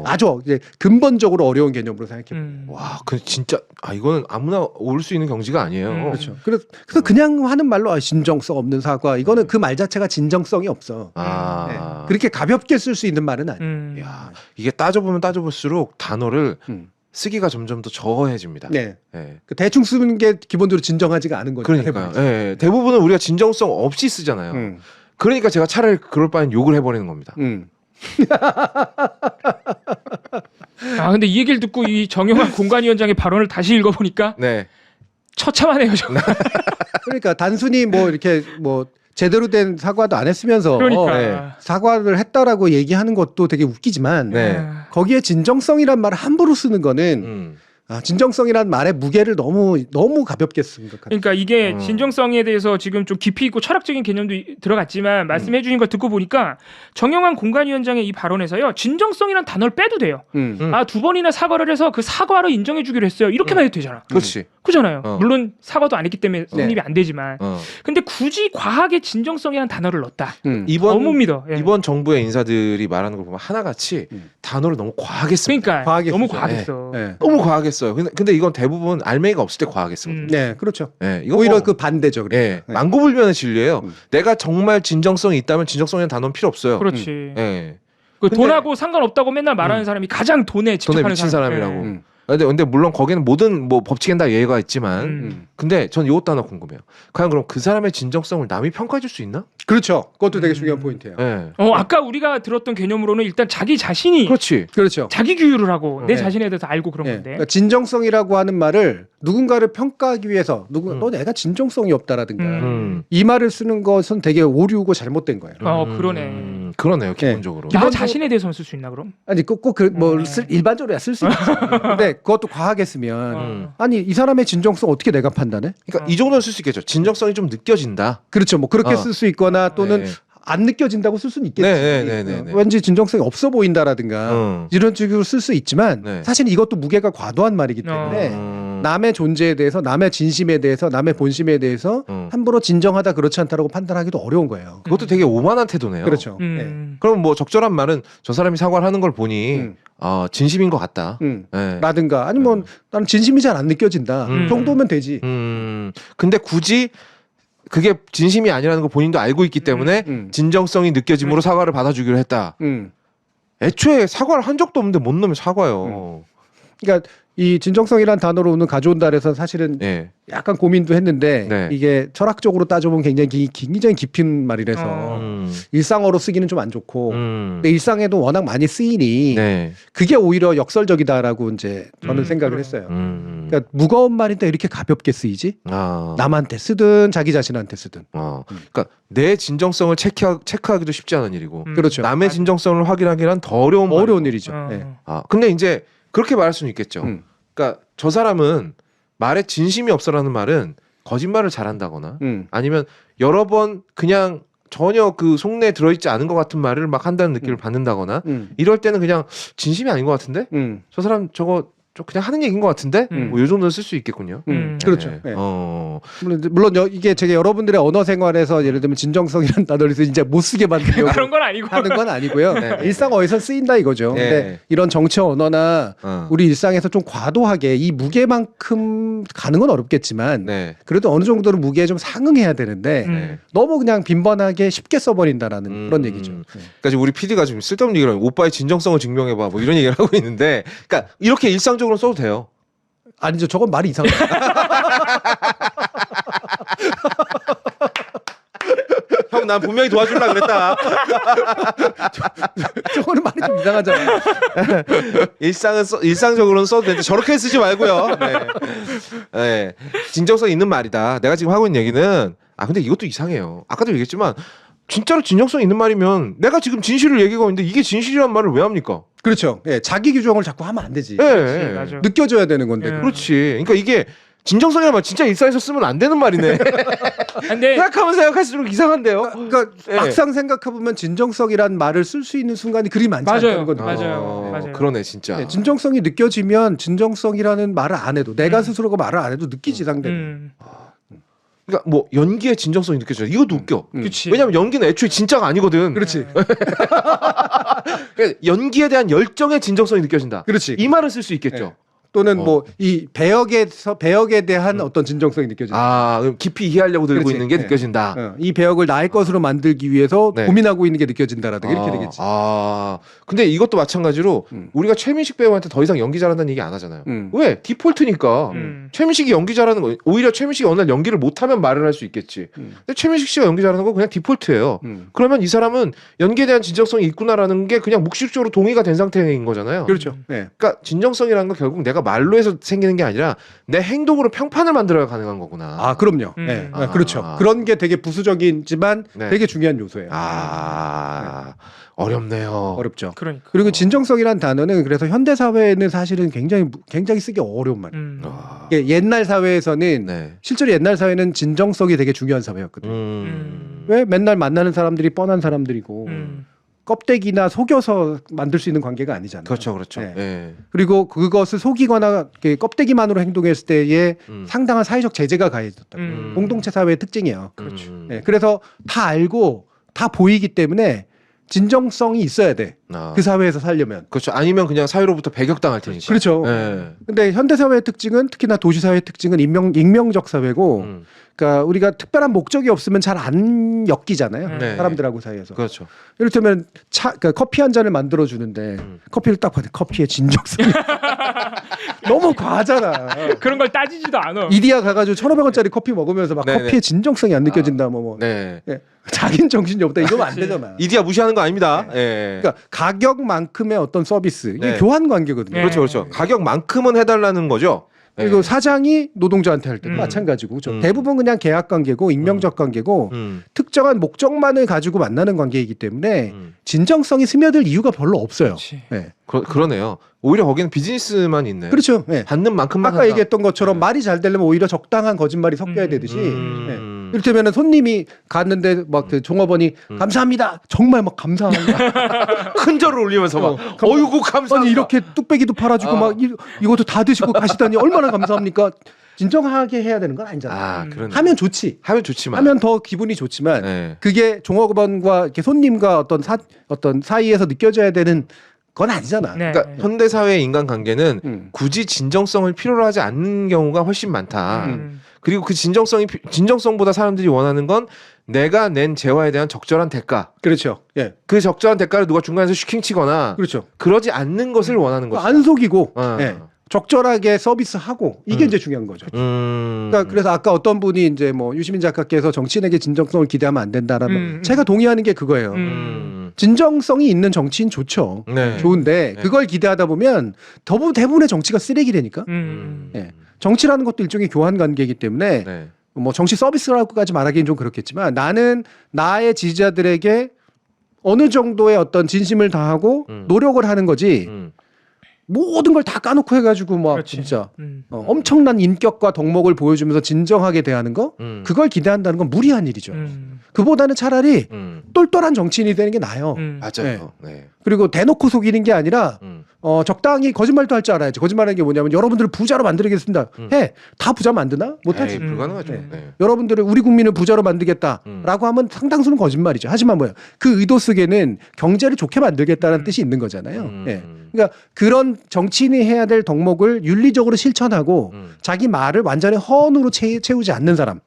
[SPEAKER 2] 아주 이제 근본적으로 어려운 개념으로 생각해보면.
[SPEAKER 1] 와, 그 진짜 이거는 아무나 올 수 있는 경지가 아니에요.
[SPEAKER 2] 그렇죠. 그래서 그냥 하는 말로 진정성 없는 사과. 이거는 그 말 자체가 진정성이 없어. 네. 그렇게 가볍게 쓸 수 있는 말은 아니에요.
[SPEAKER 1] 야, 이게 따져보면 따져볼수록 단어를 쓰기가 점점 더 저어해집니다.
[SPEAKER 2] 네.
[SPEAKER 1] 네.
[SPEAKER 2] 그 대충 쓰는 게 기본적으로 진정하지가 않은 거죠.
[SPEAKER 1] 그러니까요. 네. 대부분은 우리가 진정성 없이 쓰잖아요. 그러니까 제가 차라리 그럴 바엔 욕을 해버리는 겁니다.
[SPEAKER 3] 근데 이 얘기를 듣고 이 정영환 공관위원장의 발언을 다시 읽어보니까
[SPEAKER 1] 네.
[SPEAKER 3] 처참하네요. 정말.
[SPEAKER 2] 그러니까 단순히 뭐 이렇게 뭐 제대로 된 사과도 안 했으면서
[SPEAKER 3] 그러니까.
[SPEAKER 2] 사과를 했다라고 얘기하는 것도 되게 웃기지만
[SPEAKER 1] 네.
[SPEAKER 2] 거기에 진정성이란 말을 함부로 쓰는 거는 진정성이란 말의 무게를 너무 가볍게 쓴 것 같아요.
[SPEAKER 3] 그러니까 이게 진정성에 대해서 지금 좀 깊이 있고 철학적인 개념도 들어갔지만 말씀해 주신 걸 듣고 보니까 정영환 공관위원장의 이 발언에서요. 진정성이란 단어를 빼도 돼요. 2번이나 사과를 해서 그 사과로 인정해 주기로 했어요. 이렇게만 해도 되잖아.
[SPEAKER 1] 그렇지.
[SPEAKER 3] 그잖아요. 물론 사과도 안 했기 때문에 성립이 안 되지만. 근데 굳이 과하게 진정성이라는 단어를 넣었다. 너무 믿어. 예.
[SPEAKER 1] 이번 정부의 인사들이 말하는 걸 보면 하나같이 단어를 너무 과하게 씁니다.
[SPEAKER 3] 그러니까
[SPEAKER 2] 과하게
[SPEAKER 3] 너무
[SPEAKER 2] 쓰죠.
[SPEAKER 3] 과하게 써.
[SPEAKER 2] 네.
[SPEAKER 1] 너무 과하게 써요. 근데 이건 대부분 알맹이가 없을 때 과하게 쓰거든요.
[SPEAKER 2] 네, 그렇죠.
[SPEAKER 1] 네, 이거
[SPEAKER 2] 오히려
[SPEAKER 1] 뭐,
[SPEAKER 2] 그 반대죠.
[SPEAKER 1] 예,
[SPEAKER 2] 네.
[SPEAKER 1] 망고불변의 진리예요. 내가 정말 진정성이 있다면 진정성이라는 단어는 필요 없어요.
[SPEAKER 3] 그렇지.
[SPEAKER 1] 예.
[SPEAKER 3] 그
[SPEAKER 1] 근데-
[SPEAKER 3] 돈하고 상관없다고 맨날 말하는 사람이 가장 돈에
[SPEAKER 1] 돈에
[SPEAKER 3] 집착하는
[SPEAKER 1] 미친 사람이라고.
[SPEAKER 3] 예.
[SPEAKER 1] 근데 물론 거기는 모든 뭐 법칙엔 다 예외가 있지만 근데 전 이것도 하나 궁금해요. 과연 그럼 그 사람의 진정성을 남이 평가해 줄 수 있나?
[SPEAKER 2] 그렇죠. 그것도 되게 중요한 포인트예요.
[SPEAKER 1] 예.
[SPEAKER 3] 아까 우리가 들었던 개념으로는 일단 자기 자신이
[SPEAKER 1] 그렇지.
[SPEAKER 2] 그렇죠.
[SPEAKER 3] 자기 규율을 하고 내
[SPEAKER 2] 네.
[SPEAKER 3] 자신에 대해서 알고 그런
[SPEAKER 2] 네.
[SPEAKER 3] 건데.
[SPEAKER 2] 그러니까 진정성이라고 하는 말을 누군가를 평가하기 위해서 너 내가 진정성이 없다라든가 이 말을 쓰는 것은 되게 오류고 잘못된 거예요.
[SPEAKER 3] 그러네.
[SPEAKER 1] 그러네요, 기본적으로.
[SPEAKER 3] 나 자신에 대해서는 쓸 수 있나 그럼?
[SPEAKER 2] 아니 일반적으로 쓸 수 있죠. 근데 그것도 과하게 쓰면 아니 이 사람의 진정성 어떻게 내가 판단해?
[SPEAKER 1] 그러니까 이 정도는 쓸 수 있겠죠. 진정성이 좀 느껴진다.
[SPEAKER 2] 그렇죠. 뭐 그렇게 쓸 수 있거나 또는
[SPEAKER 1] 네.
[SPEAKER 2] 안 느껴진다고 쓸 수는 있겠지.
[SPEAKER 1] 네.
[SPEAKER 2] 왠지 진정성이 없어 보인다라든가 이런 식으로 쓸 수 있지만
[SPEAKER 1] 네.
[SPEAKER 2] 사실 이것도 무게가 과도한 말이기 때문에 남의 존재에 대해서 남의 진심에 대해서 남의 본심에 대해서 함부로 진정하다 그렇지 않다라고 판단하기도 어려운 거예요.
[SPEAKER 1] 그것도 되게 오만한 태도네요.
[SPEAKER 2] 그렇죠.
[SPEAKER 1] 그럼 뭐 적절한 말은 저 사람이 사과를 하는 걸 보니 진심인 것 같다. 네.
[SPEAKER 2] 라든가 아니면 나는 진심이 잘 안 느껴진다. 정도면 되지.
[SPEAKER 1] 근데 굳이 그게 진심이 아니라는 걸 본인도 알고 있기 때문에 진정성이 느껴짐으로 사과를 받아주기로 했다. 애초에 사과를 한 적도 없는데 뭔 놈이 사과요.
[SPEAKER 2] 그러니까 이 진정성이란 단어로 오늘 가져온다 그래서 사실은
[SPEAKER 1] 네.
[SPEAKER 2] 약간 고민도 했는데
[SPEAKER 1] 네.
[SPEAKER 2] 이게 철학적으로 따져보면 굉장히 깊은 말이라서 일상어로 쓰기는 좀 안 좋고 근데 일상에도 워낙 많이 쓰이니
[SPEAKER 1] 네.
[SPEAKER 2] 그게 오히려 역설적이다라고 이제 저는 생각을 했어요. 그러니까 무거운 말인데 이렇게 가볍게 쓰이지? 남한테 쓰든 자기 자신한테 쓰든.
[SPEAKER 1] 그러니까 내 진정성을 체크하기도 쉽지 않은 일이고
[SPEAKER 2] 그렇죠.
[SPEAKER 1] 남의 진정성을 확인하기란 더 어려운
[SPEAKER 2] 일이죠. 네.
[SPEAKER 1] 근데 이제 그렇게 말할 수는 있겠죠. 그러니까 저 사람은 말에 진심이 없어라는 말은 거짓말을 잘한다거나 아니면 여러 번 그냥 전혀 그 속내에 들어있지 않은 것 같은 말을 막 한다는 느낌을 받는다거나 이럴 때는 그냥 진심이 아닌 것 같은데 저 사람 저거 그냥 하는 얘기인 것 같은데 뭐 이 정도는 쓸 수 있겠군요.
[SPEAKER 2] 그렇죠.
[SPEAKER 1] 네.
[SPEAKER 2] 네. 물론 이게 제가 여러분들의 언어 생활에서 예를 들면 진정성이라는 단어를 이제 못 쓰게 만들려고
[SPEAKER 3] 그런 건 아니고
[SPEAKER 2] 하는 건 아니고요.
[SPEAKER 1] 네.
[SPEAKER 2] 일상어에서 쓰인다 이거죠.
[SPEAKER 1] 네.
[SPEAKER 2] 근데 이런 정치 언어나 우리 일상에서 좀 과도하게 이 무게만큼 가는 건 어렵겠지만
[SPEAKER 1] 네.
[SPEAKER 2] 그래도 어느 정도는 무게에 좀 상응해야 되는데
[SPEAKER 1] 네.
[SPEAKER 2] 너무 그냥 빈번하게 쉽게 써버린다라는 그런 얘기죠. 네.
[SPEAKER 1] 그러니까 지금 우리 PD가 지금 쓸데없는 얘기를 하고 오빠의 진정성을 증명해봐 뭐 이런 얘기를 하고 있는데 그러니까 이렇게 일상적으로 써도 돼요.
[SPEAKER 2] 아니죠. 저건 말이 이상해요.
[SPEAKER 1] 난 분명히 도와주려고 그랬다.
[SPEAKER 2] 저거는 말이 좀 이상하잖아.
[SPEAKER 1] 일상적으로는 써도 되는데 저렇게 쓰지 말고요. 네. 네. 진정성 있는 말이다. 내가 지금 하고 있는 얘기는 근데 이것도 이상해요. 아까도 얘기했지만 진짜로 진정성 있는 말이면 내가 지금 진실을 얘기하고 있는데 이게 진실이란 말을 왜 합니까?
[SPEAKER 2] 그렇죠. 예, 자기 규정을 자꾸 하면 안 되지.
[SPEAKER 1] 네.
[SPEAKER 3] 맞아요.
[SPEAKER 2] 느껴져야 되는 건데.
[SPEAKER 1] 그렇지. 그러니까 이게 진정성이란 말 진짜 일상에서 쓰면 안 되는 말이네.
[SPEAKER 3] 근데
[SPEAKER 1] 생각하면 생각할수록 이상한데요.
[SPEAKER 2] 그러니까
[SPEAKER 1] 네.
[SPEAKER 2] 막상 생각해보면 진정성이란 말을 쓸 수 있는 순간이 그리 많지
[SPEAKER 3] 맞아요.
[SPEAKER 2] 않다는 거죠.
[SPEAKER 3] 맞아요.
[SPEAKER 1] 그러네 진짜.
[SPEAKER 2] 네, 진정성이 느껴지면 진정성이라는 말을 안 해도 내가 스스로가 말을 안 해도 느끼지 상대는.
[SPEAKER 1] 그러니까 뭐 연기의 진정성이 느껴져요. 이것도 웃겨.
[SPEAKER 3] 그치.
[SPEAKER 1] 왜냐면 연기는 애초에 진짜가 아니거든.
[SPEAKER 2] 그렇지.
[SPEAKER 1] 그러니까 연기에 대한 열정의 진정성이 느껴진다.
[SPEAKER 2] 그렇지.
[SPEAKER 1] 이 말을 쓸 수 있겠죠.
[SPEAKER 2] 네. 또는 뭐 이 배역에 대한 어떤 진정성이 느껴진다.
[SPEAKER 1] 그럼 깊이 이해하려고 들고
[SPEAKER 2] 그렇지.
[SPEAKER 1] 있는 게
[SPEAKER 2] 네.
[SPEAKER 1] 느껴진다.
[SPEAKER 2] 이 배역을 나의 것으로 만들기 위해서
[SPEAKER 1] 네.
[SPEAKER 2] 고민하고 있는 게 느껴진다라든가 이렇게 되겠지.
[SPEAKER 1] 근데 이것도 마찬가지로 우리가 최민식 배우한테 더 이상 연기 잘한다는 얘기 안 하잖아요. 왜? 디폴트니까. 최민식이 연기 잘하는 거 오히려 최민식이 어느 날 연기를 못하면 말을 할 수 있겠지. 근데 최민식 씨가 연기 잘하는 거 그냥 디폴트예요. 그러면 이 사람은 연기에 대한 진정성이 있구나라는 게 그냥 묵시적으로 동의가 된 상태인 거잖아요.
[SPEAKER 2] 그렇죠. 네.
[SPEAKER 1] 그러니까 진정성이라는 건 결국 내가 말로 해서 생기는 게 아니라 내 행동으로 평판을 만들어야 가능한 거구나.
[SPEAKER 2] 그럼요. 네. 그렇죠. 그런 게 되게 부수적이지만
[SPEAKER 1] 네.
[SPEAKER 2] 되게 중요한 요소예요.
[SPEAKER 1] 어렵네요.
[SPEAKER 2] 어렵죠.
[SPEAKER 3] 그러니까.
[SPEAKER 2] 그리고 진정성이란 단어는 그래서 현대 사회에는 사실은 굉장히 쓰기 어려운 말이에요. 이게 옛날 사회에서는
[SPEAKER 1] 네.
[SPEAKER 2] 실제로 옛날 사회는 진정성이 되게 중요한 사회였거든요. 왜 맨날 만나는 사람들이 뻔한 사람들이고 껍데기나 속여서 만들 수 있는 관계가 아니잖아요.
[SPEAKER 1] 그렇죠, 그렇죠.
[SPEAKER 2] 네.
[SPEAKER 1] 네.
[SPEAKER 2] 그리고 그것을 속이거나 이렇게 껍데기만으로 행동했을 때에 상당한 사회적 제재가 가해졌다. 공동체 사회의 특징이에요.
[SPEAKER 1] 그렇죠.
[SPEAKER 2] 네, 그래서 다 알고 다 보이기 때문에 진정성이 있어야 돼. 그 사회에서 살려면.
[SPEAKER 1] 그렇죠. 아니면 그냥 사회로부터 배격당할 테니까.
[SPEAKER 2] 그렇죠.
[SPEAKER 1] 네.
[SPEAKER 2] 근데 현대 사회의 특징은 특히나 도시 사회의 특징은 익명적 사회고, 그러니까 우리가 특별한 목적이 없으면 잘 안 엮이잖아요.
[SPEAKER 1] 네.
[SPEAKER 2] 사람들하고 사이에서.
[SPEAKER 1] 그렇죠.
[SPEAKER 2] 이를테면 그러니까 커피 한 잔을 만들어 주는데 커피를 딱 봐도 커피의 진정성 너무 과하잖아.
[SPEAKER 3] 그런 걸 따지지도 않아.
[SPEAKER 2] 이디야 가가지고 1,500원짜리 커피 먹으면서 막
[SPEAKER 1] 네네.
[SPEAKER 2] 커피의 진정성이 안 느껴진다 뭐.
[SPEAKER 1] 네.
[SPEAKER 2] 네. 자기는 정신이 없다 이러면 안 되잖아.
[SPEAKER 1] 이디야 무시하는 거 아닙니다. 예.
[SPEAKER 2] 그러니까 가격만큼의 어떤 서비스 이게
[SPEAKER 1] 네.
[SPEAKER 2] 교환 관계거든요.
[SPEAKER 3] 네.
[SPEAKER 1] 그렇죠, 그렇죠. 가격만큼은 해달라는 거죠.
[SPEAKER 2] 그리고
[SPEAKER 1] 네.
[SPEAKER 2] 사장이 노동자한테 할 때도 마찬가지고 그렇죠. 대부분 그냥 계약 관계고 익명적 관계고
[SPEAKER 1] 음.
[SPEAKER 2] 특정한 목적만을 가지고 만나는 관계이기 때문에 진정성이 스며들 이유가 별로 없어요.
[SPEAKER 3] 그치.
[SPEAKER 2] 네.
[SPEAKER 1] 그러네요. 오히려 거기는 비즈니스만 있네.
[SPEAKER 2] 그렇죠. 네.
[SPEAKER 1] 받는 만큼만
[SPEAKER 2] 아까
[SPEAKER 1] 한다.
[SPEAKER 2] 얘기했던 것처럼 말이 잘 되려면 오히려 적당한 거짓말이 섞여야 되듯이 네. 이를테면 손님이 갔는데 막 그 종업원이 감사합니다. 정말 막 감사합니다.
[SPEAKER 1] 큰 절을 올리면서 막 어이구 감사합니다.
[SPEAKER 2] 아니 이렇게 뚝배기도 팔아주고 막 이것도 다 드시고 가시다니 얼마나 감사합니까? 진정하게 해야 되는 건 아니잖아요.
[SPEAKER 1] 그러네.
[SPEAKER 2] 하면 좋지.
[SPEAKER 1] 하면 좋지만.
[SPEAKER 2] 하면 더 기분이 좋지만
[SPEAKER 1] 네.
[SPEAKER 2] 그게 종업원과 이렇게 손님과 어떤 사이에서 느껴져야 되는 건 아니잖아.
[SPEAKER 3] 네.
[SPEAKER 1] 그러니까 현대 사회의 인간 관계는
[SPEAKER 2] 음.
[SPEAKER 1] 굳이 진정성을 필요로 하지 않는 경우가 훨씬 많다. 그리고 그 진정성보다 사람들이 원하는 건 내가 낸 재화에 대한 적절한 대가.
[SPEAKER 2] 그렇죠. 예.
[SPEAKER 1] 그 적절한 대가를 누가 중간에서 슈킹치거나
[SPEAKER 2] 그렇죠.
[SPEAKER 1] 그러지 않는 것을 원하는 거죠.
[SPEAKER 2] 안 속이고
[SPEAKER 1] 어.
[SPEAKER 2] 예. 적절하게 서비스하고 이게 이제 중요한 거죠. 그러니까 그래서 아까 어떤 분이 이제 뭐 유시민 작가께서 정치인에게 진정성을 기대하면 안 된다라면 제가 동의하는 게 그거예요. 진정성이 있는 정치인 좋죠.
[SPEAKER 1] 네.
[SPEAKER 2] 좋은데
[SPEAKER 1] 네.
[SPEAKER 2] 그걸 기대하다 보면 대부분의 정치가 쓰레기 되니까. 예. 정치라는 것도 일종의 교환 관계이기 때문에
[SPEAKER 1] 네.
[SPEAKER 2] 뭐 정치 서비스라고까지 말하기는 좀 그렇겠지만 나는 나의 지지자들에게 어느 정도의 어떤 진심을 다하고 노력을 하는 거지 모든 걸 다 까놓고 해가지고 막
[SPEAKER 3] 그렇지.
[SPEAKER 2] 진짜 엄청난 인격과 덕목을 보여주면서 진정하게 대하는 거 그걸 기대한다는 건 무리한 일이죠. 그보다는 차라리 똘똘한 정치인이 되는 게 나아요.
[SPEAKER 1] 맞아요. 네.
[SPEAKER 2] 그리고 대놓고 속이는 게 아니라 적당히 거짓말도 할 줄 알아야지. 거짓말하는 게 뭐냐면 여러분들을 부자로 만들겠습니다. 해. 다 부자 만드나? 못하지.
[SPEAKER 1] 에이, 불가능하죠.
[SPEAKER 2] 네.
[SPEAKER 1] 네.
[SPEAKER 2] 여러분들을 우리 국민을 부자로 만들겠다라고 하면 상당수는 거짓말이죠. 하지만 뭐야? 그 의도 속에는 경제를 좋게 만들겠다는 뜻이 있는 거잖아요. 예. 그러니까 그런 정치인이 해야 될 덕목을 윤리적으로 실천하고 자기 말을 완전히 허언으로 채우지 않는 사람.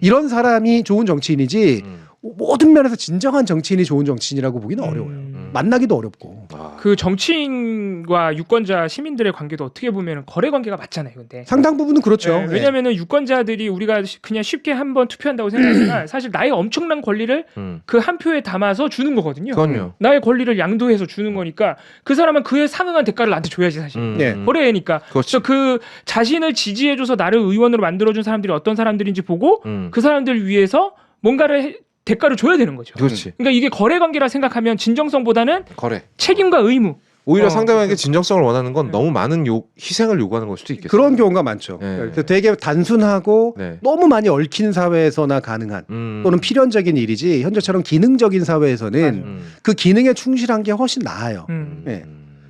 [SPEAKER 2] 이런 사람이 좋은 정치인이지 모든 면에서 진정한 정치인이 좋은 정치인이라고 보기는 어려워요. 만나기도 어렵고.
[SPEAKER 3] 그 정치인과 유권자 시민들의 관계도 어떻게 보면 거래 관계가 맞잖아요. 근데
[SPEAKER 2] 상당 부분은 그렇죠.
[SPEAKER 3] 네, 왜냐면은 유권자들이 우리가 그냥 쉽게 한번 투표한다고 생각하지만 사실 나의 엄청난 권리를 그 한 표에 담아서 주는 거거든요.
[SPEAKER 1] 그럼요.
[SPEAKER 3] 나의 권리를 양도해서 주는 거니까 그 사람은 그에 상응한 대가를 나한테 줘야지 사실.
[SPEAKER 2] 네.
[SPEAKER 3] 거래니까.
[SPEAKER 1] 그렇지.
[SPEAKER 3] 그래서 그 자신을 지지해줘서 나를 의원으로 만들어준 사람들이 어떤 사람들인지 보고 그 사람들을 위해서 뭔가를 대가를 줘야 되는 거죠.
[SPEAKER 1] 그렇지.
[SPEAKER 3] 그러니까 이게 거래 관계라 생각하면 진정성보다는
[SPEAKER 1] 거래.
[SPEAKER 3] 책임과 의무.
[SPEAKER 1] 오히려 상대방에게
[SPEAKER 3] 그래서-
[SPEAKER 1] 진정성을 원하는 건
[SPEAKER 3] 네.
[SPEAKER 1] 너무 많은 희생을 요구하는 걸 수도 있겠어요.
[SPEAKER 2] 그런 경우가 많죠.
[SPEAKER 1] 네.
[SPEAKER 2] 그래서 되게 단순하고
[SPEAKER 1] 네.
[SPEAKER 2] 너무 많이 얽힌 사회에서나 가능한 또는 필연적인 일이지 현재처럼 기능적인 사회에서는
[SPEAKER 3] 맞아요.
[SPEAKER 2] 그 기능에 충실한 게 훨씬 나아요.
[SPEAKER 3] 음.
[SPEAKER 2] 네.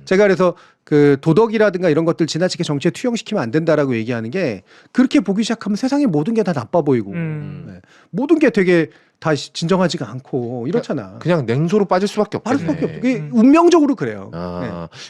[SPEAKER 2] 제가 그래서 그 도덕이라든가 이런 것들 지나치게 정치에 투영시키면 안 된다라고 얘기하는 게 그렇게 보기 시작하면 세상의 모든 게 다 나빠 보이고 네. 모든 게 되게 다 진정하지가 않고 이렇잖아.
[SPEAKER 1] 그냥 냉소로 빠질 수밖에 없겠네.
[SPEAKER 2] 빠를 수밖에 없죠. 그게 운명적으로 그래요.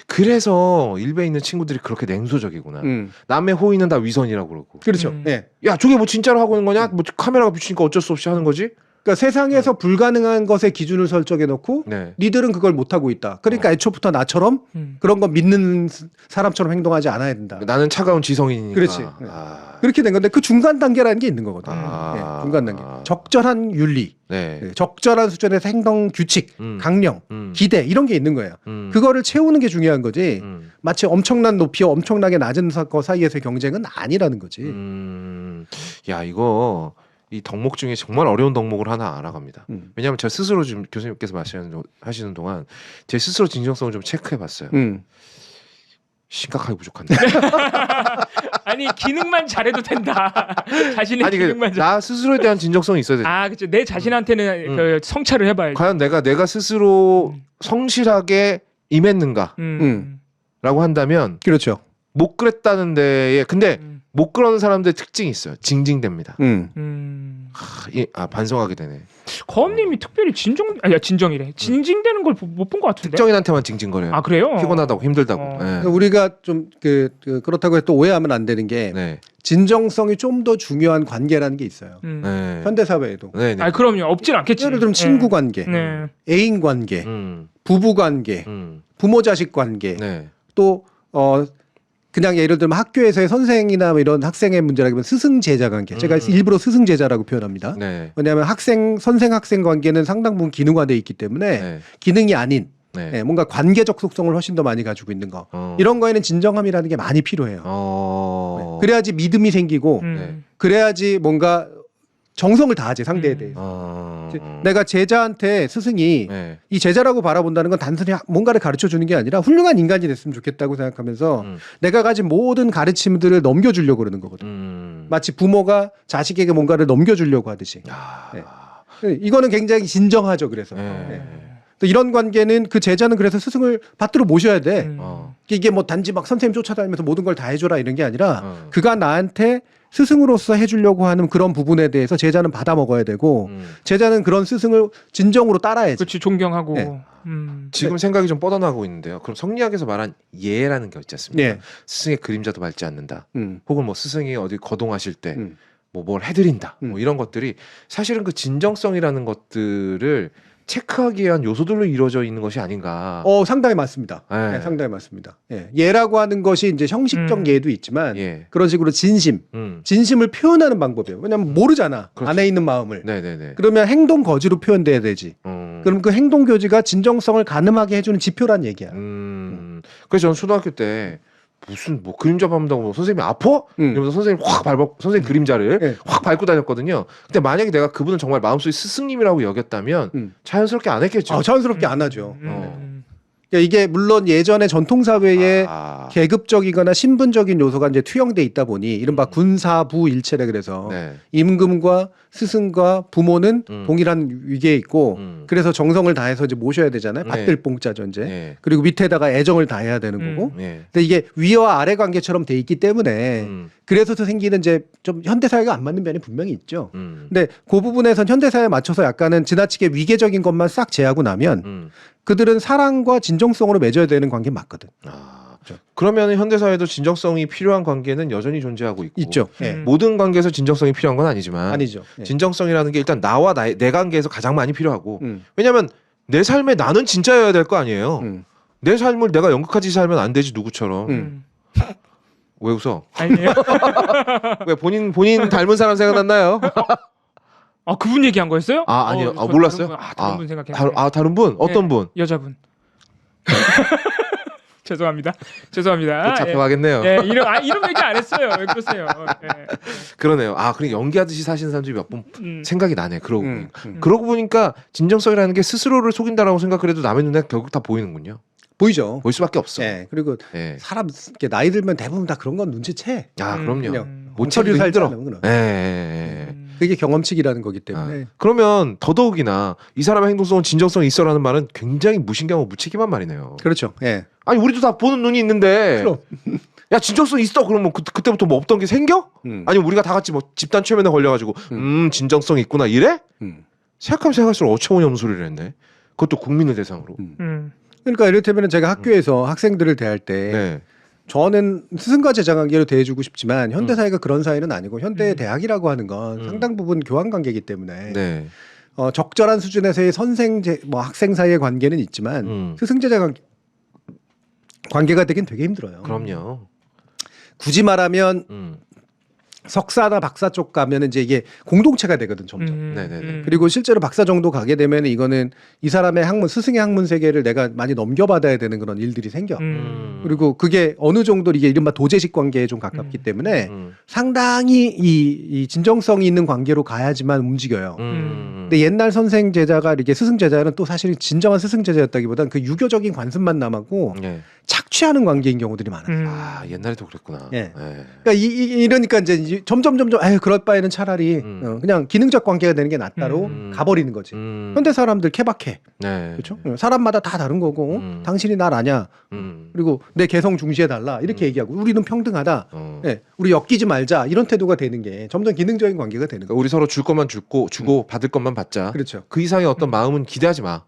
[SPEAKER 1] 그래서 일베 있는 친구들이 그렇게 냉소적이구나. 남의 호의는 다 위선이라고 그러고.
[SPEAKER 2] 그렇죠. 네.
[SPEAKER 1] 야, 저게 뭐 진짜로 하고 있는 거냐? 뭐 카메라가 비추니까 어쩔 수 없이 하는 거지?
[SPEAKER 2] 그러니까 세상에서 불가능한 것에 기준을 설정해 놓고
[SPEAKER 1] 네.
[SPEAKER 2] 니들은 그걸 못 하고 있다. 그러니까 애초부터 나처럼 그런 거 믿는 사람처럼 행동하지 않아야 된다.
[SPEAKER 1] 나는 차가운 지성인이니까.
[SPEAKER 2] 그렇지. 그렇게 된 건데 그 중간 단계라는 게 있는 거거든요.
[SPEAKER 1] 아.
[SPEAKER 2] 네, 중간 단계. 적절한 윤리,
[SPEAKER 1] 네.
[SPEAKER 2] 네, 적절한 수준에서 행동 규칙, 강령, 기대 이런 게 있는 거예요. 그거를 채우는 게 중요한 거지. 마치 엄청난 높이와 엄청나게 낮은 거 사이에서의 경쟁은 아니라는 거지.
[SPEAKER 1] 야, 이거 이 덕목 중에 정말 어려운 덕목을 하나 알아갑니다. 왜냐하면 저 스스로 지금 교수님께서 하시는 동안 제 스스로 진정성을 좀 체크해봤어요. 심각하게 부족한데.
[SPEAKER 3] 아니 기능만 잘해도 된다. 자신의
[SPEAKER 1] 아니
[SPEAKER 3] 기능만 잘.
[SPEAKER 1] 나 스스로에 대한 진정성이 있어야 돼.
[SPEAKER 3] 아 그렇죠. 내 자신한테는 그 성찰을 해봐야지.
[SPEAKER 1] 과연 내가 스스로 성실하게 임했는가라고 한다면
[SPEAKER 2] 그렇죠.
[SPEAKER 1] 못 그랬다는 데에 근데 못 그러는 사람들의 특징이 있어요. 징징댑니다. 반성하게 되네.
[SPEAKER 3] 거음님이 특별히 진정이래. 징징대는 걸 못 본 것 같은데.
[SPEAKER 1] 특정인한테만 징징거려요.
[SPEAKER 3] 아 그래요?
[SPEAKER 1] 피곤하다고 힘들다고.
[SPEAKER 3] 어.
[SPEAKER 1] 네.
[SPEAKER 2] 우리가 좀 그렇다고 해서 또 오해하면 안 되는 게
[SPEAKER 1] 네.
[SPEAKER 2] 진정성이 좀 더 중요한 관계라는 게 있어요.
[SPEAKER 1] 네.
[SPEAKER 2] 현대 사회에도.
[SPEAKER 1] 네. 네.
[SPEAKER 3] 아 그럼요. 없진 않겠지.
[SPEAKER 2] 예를 들면 친구 관계,
[SPEAKER 3] 네.
[SPEAKER 2] 애인 관계,
[SPEAKER 1] 음.
[SPEAKER 2] 부부 관계, 부모 자식 관계,
[SPEAKER 1] 네.
[SPEAKER 2] 또 그냥 예를 들면 학교에서의 선생이나 뭐 이런 학생의 문제라기보다 스승 제자 관계. 제가 일부러 스승 제자라고 표현합니다.
[SPEAKER 1] 네.
[SPEAKER 2] 왜냐하면 선생 학생 관계는 상당 부분 기능화돼 있기 때문에
[SPEAKER 1] 네.
[SPEAKER 2] 기능이 아닌
[SPEAKER 1] 네.
[SPEAKER 2] 뭔가 관계적 속성을 훨씬 더 많이 가지고 있는 거. 이런 거에는 진정함이라는 게 많이 필요해요. 그래야지 믿음이 생기고 그래야지 뭔가 정성을 다하지 상대에 대해서. 내가 제자한테 스승이
[SPEAKER 1] 네.
[SPEAKER 2] 이 제자라고 바라본다는 건 단순히 뭔가를 가르쳐 주는 게 아니라 훌륭한 인간이 됐으면 좋겠다고 생각하면서 내가 가진 모든 가르침들을 넘겨주려고 그러는 거거든. 마치 부모가 자식에게 뭔가를 넘겨주려고 하듯이. 네. 이거는 굉장히 진정하죠. 그래서 네. 또 이런 관계는 그 제자는 그래서 스승을 받들어 모셔야 돼. 이게 뭐 단지 막 선생님 쫓아다니면서 모든 걸 다 해줘라 이런 게 아니라 그가 나한테 스승으로서 해주려고 하는 그런 부분에 대해서 제자는 받아 먹어야 되고 제자는 그런 스승을 진정으로 따라야지.
[SPEAKER 3] 그렇지 존경하고.
[SPEAKER 2] 네.
[SPEAKER 1] 지금 생각이 좀 뻗어나고 있는데요. 그럼 성리학에서 말한 예라는 게 있지 않습니까?
[SPEAKER 2] 네.
[SPEAKER 1] 스승의 그림자도 밟지 않는다. 혹은 뭐 스승이 어디 거동하실 때 뭐 뭘 해드린다. 뭐 이런 것들이 사실은 그 진정성이라는 것들을 체크하기 위한 요소들로 이루어져 있는 것이 아닌가.
[SPEAKER 2] 상당히 맞습니다.
[SPEAKER 1] 네.
[SPEAKER 2] 네, 상당히 맞습니다. 예. 예라고 하는 것이 이제 형식적 예도 있지만
[SPEAKER 1] 예.
[SPEAKER 2] 그런 식으로 진심을 표현하는 방법이에요. 왜냐하면 모르잖아.
[SPEAKER 1] 그렇죠.
[SPEAKER 2] 안에 있는 마음을.
[SPEAKER 1] 네네네.
[SPEAKER 2] 그러면 행동 거지로 표현돼야 되지. 그럼 그 행동 교지가 진정성을 가늠하게 해주는 지표란 얘기야.
[SPEAKER 1] 그래서 저는 초등학교 때 무슨 뭐 그림자 밟는다고 뭐 선생님이 아파? 이러면서 선생님 확 밟아 선생님 그림자를
[SPEAKER 2] 네.
[SPEAKER 1] 확 밟고 다녔거든요. 근데 만약에 내가 그분을 정말 마음속에 스승님이라고 여겼다면 자연스럽게 안 했겠죠.
[SPEAKER 2] 자연스럽게 안 하죠. 그러니까 이게 물론 예전에 전통 사회에 계급적이거나 신분적인 요소가 이제 투영돼 있다 보니 이른바 군사부 일체래 그래서
[SPEAKER 1] 네.
[SPEAKER 2] 임금과 스승과 부모는 동일한 위계에 있고 그래서 정성을 다해서 이제 모셔야 되잖아요. 받들 봉자 전제.
[SPEAKER 1] 네.
[SPEAKER 2] 그리고 밑에다가 애정을 다해야 되는 거고.
[SPEAKER 1] 네.
[SPEAKER 2] 근데 이게 위와 아래 관계처럼 돼 있기 때문에 그래서 생기는 이제 좀 현대 사회가 안 맞는 면이 분명히 있죠. 근데 그 부분에선 현대 사회에 맞춰서 약간은 지나치게 위계적인 것만 싹 제하고 나면 그들은 사랑과 진정성으로 맺어야 되는 관계 맞거든.
[SPEAKER 1] 그러면 현대 사회도 진정성이 필요한 관계는 여전히 존재하고
[SPEAKER 2] 있죠.
[SPEAKER 1] 모든 관계에서 진정성이 필요한 건 아니지만
[SPEAKER 2] 아니죠.
[SPEAKER 1] 진정성이라는 게 일단 나와 내 관계에서 가장 많이 필요하고 왜냐하면 내 삶에 나는 진짜여야 될 거 아니에요.
[SPEAKER 2] 음.
[SPEAKER 1] 내 삶을 내가 연극하지 살면 안 되지 누구처럼. 왜 웃어?
[SPEAKER 3] 아니에요.
[SPEAKER 1] 왜 본인 닮은 사람 생각났나요?
[SPEAKER 3] 아 그분 얘기한 거였어요?
[SPEAKER 1] 아니요.
[SPEAKER 3] 저
[SPEAKER 1] 몰랐어요?
[SPEAKER 3] 다른 분 생각했는데.
[SPEAKER 1] 다른 분? 어떤 분?
[SPEAKER 3] 여자분. 죄송합니다.
[SPEAKER 1] 또 잡혀가겠네요.
[SPEAKER 3] 예, 이름 얘기 안 했어요. 왜 그러세요? 예.
[SPEAKER 1] 그러네요. 그리고 연기하듯이 사시는 사람들이 몇 번 생각이 나네. 그러고 그러고 보니까 진정성이라는 게 스스로를 속인다라고 생각을 해도 남의 눈에 결국 다 보이는군요.
[SPEAKER 2] 보이죠.
[SPEAKER 1] 보일 수밖에 없어.
[SPEAKER 2] 예. 그리고
[SPEAKER 1] 예.
[SPEAKER 2] 사람 이렇게 나이 들면 대부분 다 그런 건 눈치채.
[SPEAKER 1] 그럼요.
[SPEAKER 2] 그냥
[SPEAKER 1] 못
[SPEAKER 2] 처리를
[SPEAKER 1] 찾기도
[SPEAKER 2] 살지
[SPEAKER 1] 힘들어.
[SPEAKER 2] 않으면 그럼.
[SPEAKER 1] 예.
[SPEAKER 2] 그게 경험칙이라는 거기 때문에.
[SPEAKER 1] 그러면 더더욱이나 이 사람의 행동성은 진정성이 있어라는 말은 굉장히 무신경하고 무책임한 말이네요.
[SPEAKER 2] 그렇죠. 예.
[SPEAKER 1] 아니 우리도 다 보는 눈이 있는데
[SPEAKER 2] 그럼.
[SPEAKER 1] 야 진정성 있어 그러면 그때부터 뭐 없던 게 생겨? 아니면 우리가 다 같이 뭐 집단 최면에 걸려가지고 진정성 있구나 이래? 생각하면 생각할수록 어처구니없는 소리를 했네. 그것도 국민을 대상으로.
[SPEAKER 2] 그러니까 이를테면 제가 학교에서 학생들을 대할 때
[SPEAKER 1] 네.
[SPEAKER 2] 저는 스승과 제자 관계로 대해주고 싶지만 현대 사회가 그런 사회는 아니고 현대의 대학이라고 하는 건 상당 부분 교환 관계이기 때문에
[SPEAKER 1] 네.
[SPEAKER 2] 적절한 수준에서의 학생 사이의 관계는 있지만 스승 제자 관계가 되긴 되게 힘들어요.
[SPEAKER 1] 그럼요.
[SPEAKER 2] 굳이 말하면 석사나 박사 쪽 가면 이제 이게 공동체가 되거든 점점.
[SPEAKER 1] 네네네.
[SPEAKER 2] 그리고 실제로 박사 정도 가게 되면 이거는 이 사람의 학문 스승의 학문 세계를 내가 많이 넘겨받아야 되는 그런 일들이 생겨. 그리고 그게 어느 정도 이게 이른바 도제식 관계에 좀 가깝기 때문에 상당히 이 진정성이 있는 관계로 가야지만 움직여요. 근데 옛날 선생 제자가 이렇게 스승 제자는 또 사실 진정한 스승 제자였다기보단 그 유교적인 관습만 남았고
[SPEAKER 1] 네.
[SPEAKER 2] 착취하는 관계인 경우들이 많아요.
[SPEAKER 1] 옛날에도 그랬구나.
[SPEAKER 2] 예.
[SPEAKER 1] 네.
[SPEAKER 2] 그러니까 이러니까 이제 점점 그럴 바에는 차라리 그냥 기능적 관계가 되는 게 낫다로 가버리는 거지. 현대 사람들 케바케.
[SPEAKER 1] 네.
[SPEAKER 2] 그렇죠? 사람마다 다 다른 거고 당신이 날 아냐. 그리고 내 개성 중시해 달라 이렇게 얘기하고 우리는 평등하다. 예, 우리 엮이지 말자 이런 태도가 되는 게 점점 기능적인 관계가 되는
[SPEAKER 1] 그러니까
[SPEAKER 2] 거예요.
[SPEAKER 1] 우리 서로 줄 것만 주고 받을 것만 받자.
[SPEAKER 2] 그렇죠.
[SPEAKER 1] 그 이상의 어떤 마음은 기대하지 마.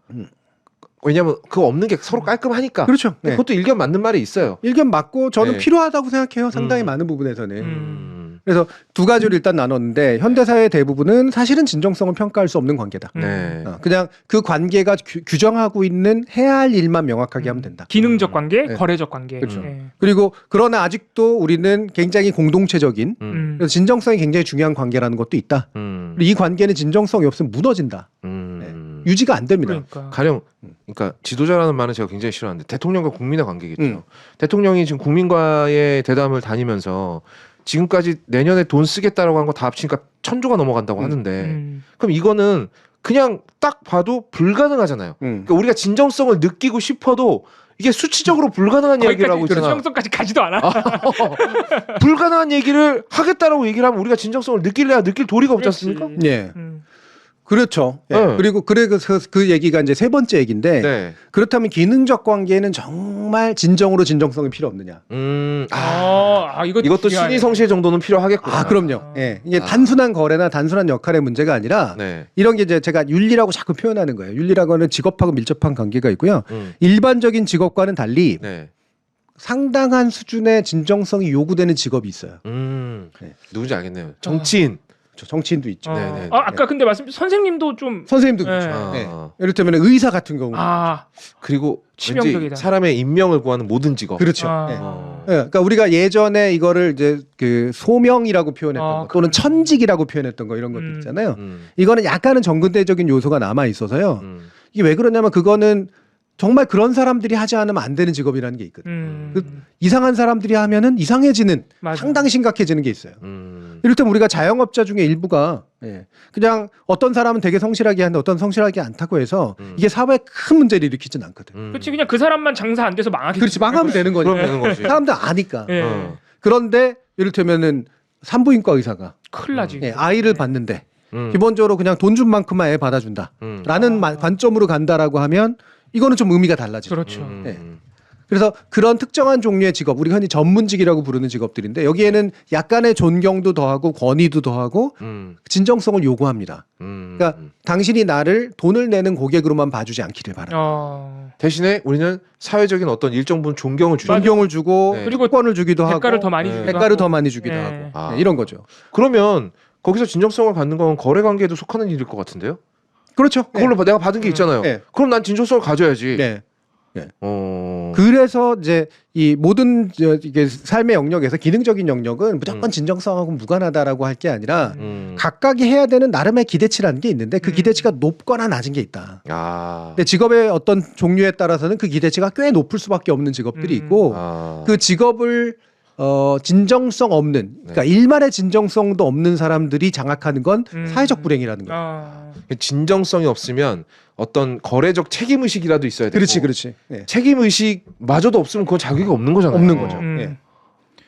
[SPEAKER 1] 왜냐면 그거 없는 게 서로 깔끔하니까.
[SPEAKER 2] 그렇죠.
[SPEAKER 1] 네.
[SPEAKER 2] 네.
[SPEAKER 1] 그것도 일견 맞는 말이 있어요.
[SPEAKER 2] 일견 맞고 저는
[SPEAKER 1] 네.
[SPEAKER 2] 필요하다고 생각해요. 상당히 많은 부분에서는.
[SPEAKER 1] 음.
[SPEAKER 2] 그래서 두 가지로 일단 나눴는데 현대사의 대부분은 사실은 진정성을 평가할 수 없는 관계다.
[SPEAKER 1] 네.
[SPEAKER 2] 그냥 그 관계가 규정하고 있는 해야 할 일만 명확하게 하면 된다.
[SPEAKER 3] 기능적 관계,
[SPEAKER 2] 네.
[SPEAKER 3] 거래적 관계.
[SPEAKER 2] 그렇죠.
[SPEAKER 3] 예.
[SPEAKER 2] 그리고 그러나 아직도 우리는 굉장히 공동체적인 그래서 진정성이 굉장히 중요한 관계라는 것도 있다. 그리고 이 관계는 진정성이 없으면 무너진다. 유지가 안 됩니다.
[SPEAKER 3] 그러니까.
[SPEAKER 1] 가령 그러니까 지도자라는 말은 제가 굉장히 싫어하는데 대통령과 국민의 관계겠죠. 대통령이 지금 국민과의 대담을 다니면서 지금까지 내년에 돈 쓰겠다라고 한 거 다 합치니까 1,000조가 넘어간다고 하는데 그럼 이거는 그냥 딱 봐도 불가능하잖아요. 그러니까 우리가 진정성을 느끼고 싶어도 이게 수치적으로 불가능한 얘기를 하고 있잖아.
[SPEAKER 3] 진정성까지 가지도 않아.
[SPEAKER 1] 불가능한 얘기를 하겠다라고 얘기를 하면 우리가 진정성을 느낄래야 느낄 도리가 없지 않습니까?
[SPEAKER 2] 예. 그렇죠. 예.
[SPEAKER 1] 네.
[SPEAKER 2] 그리고 그래서 그 얘기가 이제 세 번째 얘기인데
[SPEAKER 1] 네.
[SPEAKER 2] 그렇다면 기능적 관계는 정말 진정으로 진정성이 필요 없느냐?
[SPEAKER 1] 이것도 신의 성실 정도는 필요하겠구나.
[SPEAKER 2] 그럼요. 예. 이게 단순한 거래나 단순한 역할의 문제가 아니라
[SPEAKER 1] 네.
[SPEAKER 2] 이런 게 이제 제가 윤리라고 자꾸 표현하는 거예요. 윤리라고는 직업하고 밀접한 관계가 있고요. 일반적인 직업과는 달리
[SPEAKER 1] 네.
[SPEAKER 2] 상당한 수준의 진정성이 요구되는 직업이 있어요. 네.
[SPEAKER 1] 누군지 알겠네요. 정치인.
[SPEAKER 2] 정치인도 있죠.
[SPEAKER 1] 네네.
[SPEAKER 3] 아까 근데 선생님도 좀
[SPEAKER 2] 선생님도
[SPEAKER 3] 네.
[SPEAKER 2] 그렇죠. 네. 이를테면 의사 같은 경우.
[SPEAKER 1] 그리고
[SPEAKER 3] 치명적이다.
[SPEAKER 1] 왠지 사람의 인명을 구하는 모든 직업.
[SPEAKER 2] 그렇죠. 네. 그러니까 우리가 예전에 이거를 이제 그 소명이라고 표현했던 거 또는 천직이라고 표현했던 거 이런 것들 있잖아요. 이거는 약간은 정근대적인 요소가 남아 있어서요. 이게 왜 그러냐면 그거는 정말 그런 사람들이 하지 않으면 안 되는 직업이라는 게 있거든요. 이상한 사람들이 하면은 이상해지는
[SPEAKER 3] 맞아.
[SPEAKER 2] 상당히 심각해지는 게 있어요. 이를테면 우리가 자영업자 중에 일부가 그냥 어떤 사람은 되게 성실하게 하는데 어떤 성실하게 않다고 해서 이게 사회에 큰 문제를 일으키진 않거든.
[SPEAKER 3] 그렇지 그냥 그 사람만 장사 안 돼서 망하게.
[SPEAKER 2] 그렇지 망하면 되는 거니까.
[SPEAKER 1] 그럼 되는 거지.
[SPEAKER 2] 사람들 아니까.
[SPEAKER 3] 예.
[SPEAKER 2] 그런데 이를테면은 산부인과 의사가
[SPEAKER 3] 큰일 나지.
[SPEAKER 2] 아이를 봤는데 기본적으로 그냥 돈 준 만큼만 애 받아준다라는 관점으로 간다라고 하면 이거는 좀 의미가 달라지죠.
[SPEAKER 3] 그렇죠.
[SPEAKER 2] 네. 그래서 그런 특정한 종류의 직업, 우리가 흔히 전문직이라고 부르는 직업들인데 여기에는 약간의 존경도 더하고 권위도 더하고 진정성을 요구합니다. 그러니까 당신이 나를 돈을 내는 고객으로만 봐주지 않기를 바랍니다.
[SPEAKER 1] 대신에 우리는 사회적인 어떤 일정 부분 존경을 주죠.
[SPEAKER 2] 존경을 주고
[SPEAKER 1] 네.
[SPEAKER 3] 그리고
[SPEAKER 2] 특권을 주기도 하고
[SPEAKER 3] 대가를 더 많이 주기도
[SPEAKER 2] 대가를
[SPEAKER 3] 하고.
[SPEAKER 2] 더 많이 주기도
[SPEAKER 3] 네.
[SPEAKER 2] 하고 네, 이런 거죠.
[SPEAKER 1] 그러면 거기서 진정성을 갖는 건 거래 관계에도 속하는 일일 것 같은데요?
[SPEAKER 2] 그렇죠.
[SPEAKER 1] 그걸로 내가 받은 게 있잖아요.
[SPEAKER 2] 네.
[SPEAKER 1] 그럼 난 진정성을 가져야지.
[SPEAKER 2] 네.
[SPEAKER 1] 그래서
[SPEAKER 2] 그래서 이제 이 모든 이게 삶의 영역에서 기능적인 영역은 무조건 진정성하고 무관하다라고 할 게 아니라 각각이 해야 되는 나름의 기대치라는 게 있는데 그 기대치가 높거나 낮은 게 있다. 근데 직업의 어떤 종류에 따라서는 그 기대치가 꽤 높을 수밖에 없는 직업들이 있고 그 직업을 진정성 없는 그러니까 일말의 진정성도 없는 사람들이 장악하는 건 사회적 불행이라는 거예요.
[SPEAKER 1] 진정성이 없으면 어떤 거래적 책임 의식이라도 있어야 되고.
[SPEAKER 2] 그렇지. 네.
[SPEAKER 1] 책임 의식마저도 없으면 그건 자격이 없는 거잖아요.
[SPEAKER 2] 없는 거죠. 예.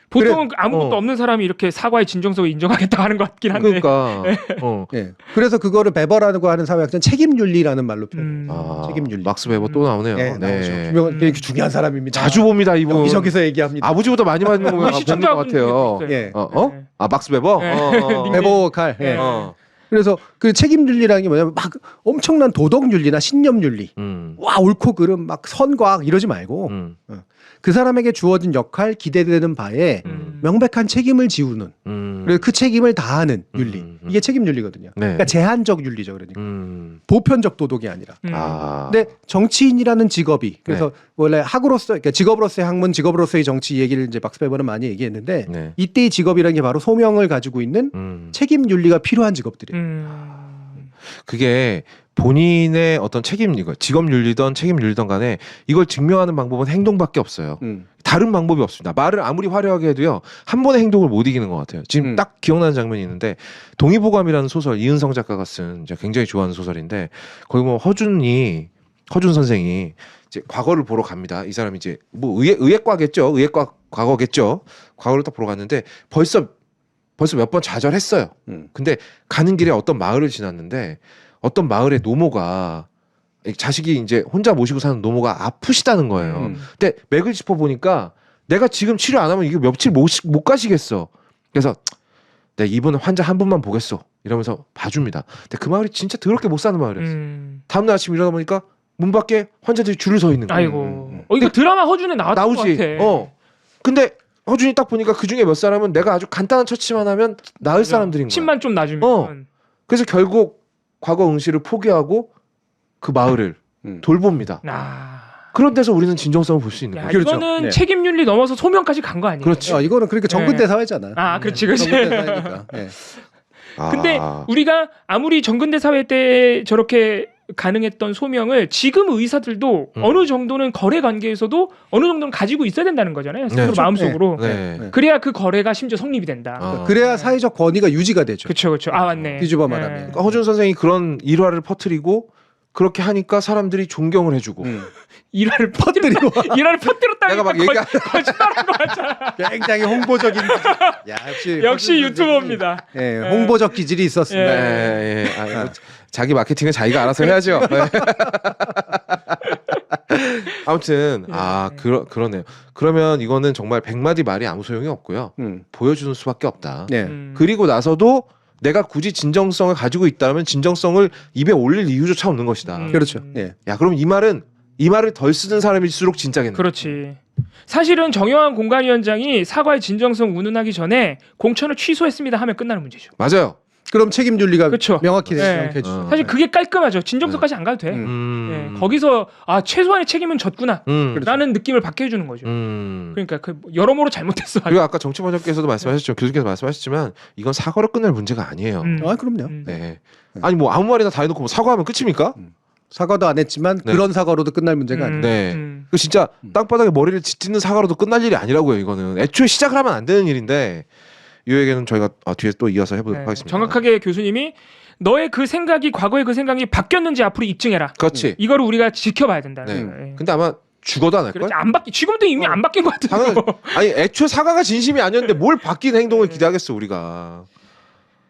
[SPEAKER 3] 보통은 아무것도 없는 사람이 이렇게 사과의 진정성을 인정하겠다 하는 것 같긴 한데.
[SPEAKER 1] 그러니까.
[SPEAKER 2] 예. 그래서 그거를 베버라고 하는 사회학자는 책임윤리라는 말로 표현해요. 책임윤리.
[SPEAKER 1] 막스 베버 또 나오네요.
[SPEAKER 2] 네, 나오죠. 되게 중요한 사람입니다.
[SPEAKER 1] 자주 봅니다 이분.
[SPEAKER 2] 여기저기서 얘기합니다.
[SPEAKER 1] 아부지보다 많이 맞는 거 보는 것 같아요.
[SPEAKER 2] 예.
[SPEAKER 1] 막스 베버?
[SPEAKER 2] 베버 칼. 예.
[SPEAKER 3] 네.
[SPEAKER 2] 그래서 그 책임윤리라는 게 뭐냐면 막 엄청난 도덕윤리나 신념윤리, 와 옳고 그름 막 선과 악 이러지 말고 그 사람에게 주어진 역할, 기대되는 바에 명백한 책임을 지우는 그리고 그 책임을 다하는 윤리 이게 책임윤리거든요.
[SPEAKER 1] 네.
[SPEAKER 2] 그러니까 제한적 윤리죠, 그러니까 보편적 도덕이 아니라. 근데 정치인이라는 직업이 그래서 원래 학으로서 그러니까 직업으로서의 학문, 직업으로서의 정치 얘기를 이제 막스 베버는 많이 얘기했는데 이때의 직업이라는 게 바로 소명을 가지고 있는 책임 윤리가 필요한 직업들이에요.
[SPEAKER 1] 그게 본인의 어떤 책임이고 직업 윤리든 책임 윤리든 간에 이걸 증명하는 방법은 행동밖에 없어요. 다른 방법이 없습니다. 말을 아무리 화려하게 해도요 한 번의 행동을 못 이기는 것 같아요. 지금 딱 기억나는 장면이 있는데 동의보감이라는 소설 이은성 작가가 쓴 제가 굉장히 좋아하는 소설인데 거기 뭐 허준 선생이 이제 과거를 보러 갑니다. 이 사람이 이제 뭐 의예과겠죠. 의예과 과거겠죠. 과거를 딱 보러 갔는데 벌써 몇 번 좌절했어요. 근데 가는 길에 어떤 마을을 지났는데 어떤 마을의 노모가 자식이 이제 혼자 모시고 사는 노모가 아프시다는 거예요. 근데 맥을 짚어 보니까 내가 지금 치료 안 하면 이게 며칠 못 가시겠어. 그래서 내가 이번에 환자 한 분만 보겠어. 이러면서 봐줍니다. 근데 그 마을이 진짜 더럽게 못 사는 마을이었어. 다음날 아침 일어나 보니까 문 밖에 환자들이 줄을 서 있는 거예요.
[SPEAKER 3] 아이고. 이거 드라마 허준에 나왔던 것
[SPEAKER 1] 나오지.
[SPEAKER 3] 같아.
[SPEAKER 1] 근데 허준이 딱 보니까 그 중에 몇 사람은 내가 아주 간단한 처치만 하면 나을 사람들인 거야.
[SPEAKER 3] 침만 좀 놔주면.
[SPEAKER 1] 그래서 결국 과거 응시를 포기하고 그 마을을 돌봅니다. 그런 데서 우리는 진정성을 볼 수 있는 거죠.
[SPEAKER 2] 그렇죠.
[SPEAKER 3] 이거는
[SPEAKER 2] 네.
[SPEAKER 3] 책임윤리 넘어서 소명까지 간 거 아니에요?
[SPEAKER 1] 그렇죠.
[SPEAKER 2] 이거는 그러니까 정근대 사회잖아.
[SPEAKER 3] 그렇지.
[SPEAKER 2] 정근대 사회니까. 네.
[SPEAKER 3] 근데 우리가 아무리 정근대 사회 때 저렇게 가능했던 소명을 지금 의사들도 어느 정도는 거래 관계에서도 어느 정도는 가지고 있어야 된다는 거잖아요. 스스로 마음속으로. 그래야 그 거래가 심지어 성립이 된다.
[SPEAKER 2] 그래야 사회적 권위가 유지가 되죠.
[SPEAKER 3] 그렇죠. 맞네.
[SPEAKER 2] 뒤집어 말하면.
[SPEAKER 1] 그러니까 허준 선생이 그런 일화를 퍼뜨리고 그렇게 하니까 사람들이 존경을 해주고
[SPEAKER 3] 일화를 퍼뜨렸다는
[SPEAKER 1] 내가 막
[SPEAKER 3] 거짓말한 거 같잖아.
[SPEAKER 2] 굉장히 홍보적인.
[SPEAKER 3] 역시 유튜버입니다.
[SPEAKER 2] 홍보적 기질이 있었습니다.
[SPEAKER 1] 자기 마케팅은 자기가 알아서 해야죠. 아무튼 그러네요. 그러면 이거는 정말 100마디 말이 아무 소용이 없고요. 보여주는 수밖에 없다. 그리고 나서도 내가 굳이 진정성을 가지고 있다면 진정성을 입에 올릴 이유조차 없는 것이다.
[SPEAKER 2] 그렇죠.
[SPEAKER 1] 야, 그럼 이 말을 덜 쓰는 사람일수록 진짜겠네.
[SPEAKER 3] 그렇지. 사실은 정영환 공관위원장이 사과의 진정성 운운하기 전에 공천을 취소했습니다 하면 끝나는 문제죠.
[SPEAKER 1] 맞아요.
[SPEAKER 2] 그럼 책임 윤리가
[SPEAKER 3] 그쵸.
[SPEAKER 2] 명확히 해주죠.
[SPEAKER 3] 사실 그게 깔끔하죠. 진정성까지 안 가도 돼. 거기서 최소한의 책임은 졌구나 라는 느낌을 받게 해주는 거죠. 그러니까 여러모로 잘못했어.
[SPEAKER 1] 그리고 아까 정치번역께서도 말씀하셨죠. 교수께서 말씀하셨지만 이건 사과로 끝날 문제가 아니에요.
[SPEAKER 2] 그럼요.
[SPEAKER 1] 네. 아니 뭐 아무 말이나 다 해놓고 뭐 사과하면 끝입니까?
[SPEAKER 2] 사과도 안 했지만 그런 사과로도 끝날 문제가 아니에요.
[SPEAKER 1] 그 진짜 땅바닥에 머리를 짓는 사과로도 끝날 일이 아니라고요. 이거는 애초에 시작을 하면 안 되는 일인데 이 얘기는 저희가 뒤에 또 이어서 해보도록 하겠습니다.
[SPEAKER 3] 정확하게 교수님이 너의 그 생각이 과거의 그 생각이 바뀌었는지 앞으로 입증해라.
[SPEAKER 1] 그렇지.
[SPEAKER 3] 이거를 우리가 지켜봐야 된다는 거예요.
[SPEAKER 1] 근데 아마 죽어도 안 할걸?
[SPEAKER 3] 지금도 이미 안 바뀐 것 같은데.
[SPEAKER 1] 아니 애초에 사과가 진심이 아니었는데 뭘 바뀐 행동을 기대하겠어 우리가.